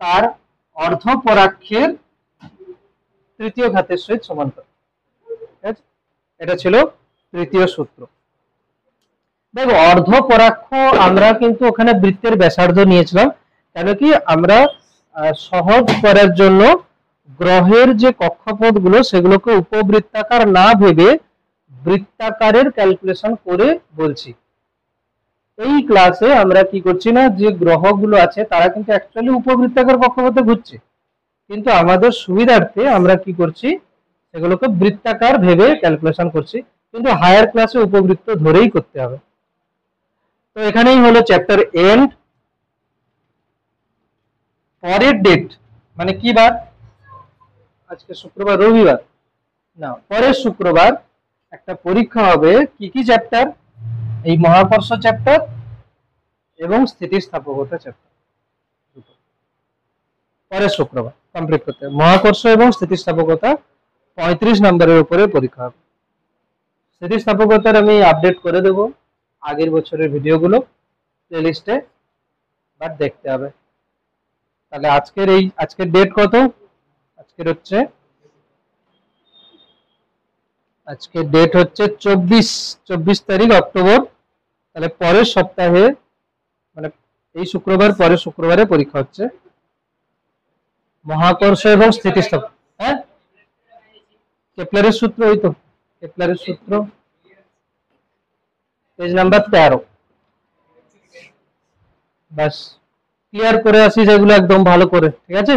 তার অর্ধপরাক্ষের তৃতীয় ঘাতের সহিত সমান্তরাল। ঠিক আছে, এটা ছিল তৃতীয় সূত্র। দেখো অর্ধপরাক্ষ আমরা কিন্তু ওখানে বৃত্তের ব্যাসার্ধ নিয়েছিলাম, কেন কি আমরা সহজ করার জন্য গ্রহের যে কক্ষপথ গুলো সেগুলোকে উপবৃত্তাকার না ভেবে বৃত্তাকারের ক্যালকুলেশন করে বলছি। এই ক্লাসে আমরা কি করছি না, যে গ্রহগুলো আছে তারা কিন্তু অ্যাকচুয়ালি উপবৃত্তাকার কক্ষপথে ঘুরছে, কিন্তু আমাদের সুবিধার্থে আমরা কি করছি সেগুলোকে বৃত্তাকার ভেবে ক্যালকুলেশন করছি, কিন্তু হায়ার ক্লাসে উপবৃত্ত ধরেই করতে হবে। তো এখানেই হলো চ্যাপ্টার এন্ড। পরের ডেট মানে কি বার, আজকে শুক্রবার, রবিবার না, পরের শুক্রবার একটা পরীক্ষা হবে। কি কি চ্যাপ্টার, এই মহাকর্ষ চ্যাপ্টার এবং স্থিতিস্থাপকতা চ্যাপ্টার, পরের শুক্রবার কমপ্লিট করতে হবে। মহাকর্ষ এবং স্থিতিস্থাপকতা 35 নম্বরের উপরে পরীক্ষা হবে। স্থিতিস্থাপকতার আমি আপডেট করে দেব আগের বছরের ভিডিওগুলো প্লেলিস্টে, বাট দেখতে হবে। তাহলে আজকের ডেট কত, আজকের ডেট হচ্ছে 24 তারিখ অক্টোবর। তাহলে পরের সপ্তাহে মানে এই শুক্রবার পরের শুক্রবারে পরীক্ষা হচ্ছে মহাকর্ষ এবং স্থিতিস্থাপক। হ্যাঁ, কেপলারের সূত্র, ওই তো কেপলারের সূত্র, পেজ নাম্বার 13। বাস ক্লিয়ার করে আসি যেগুলো একদম ভালো করে, ঠিক আছে।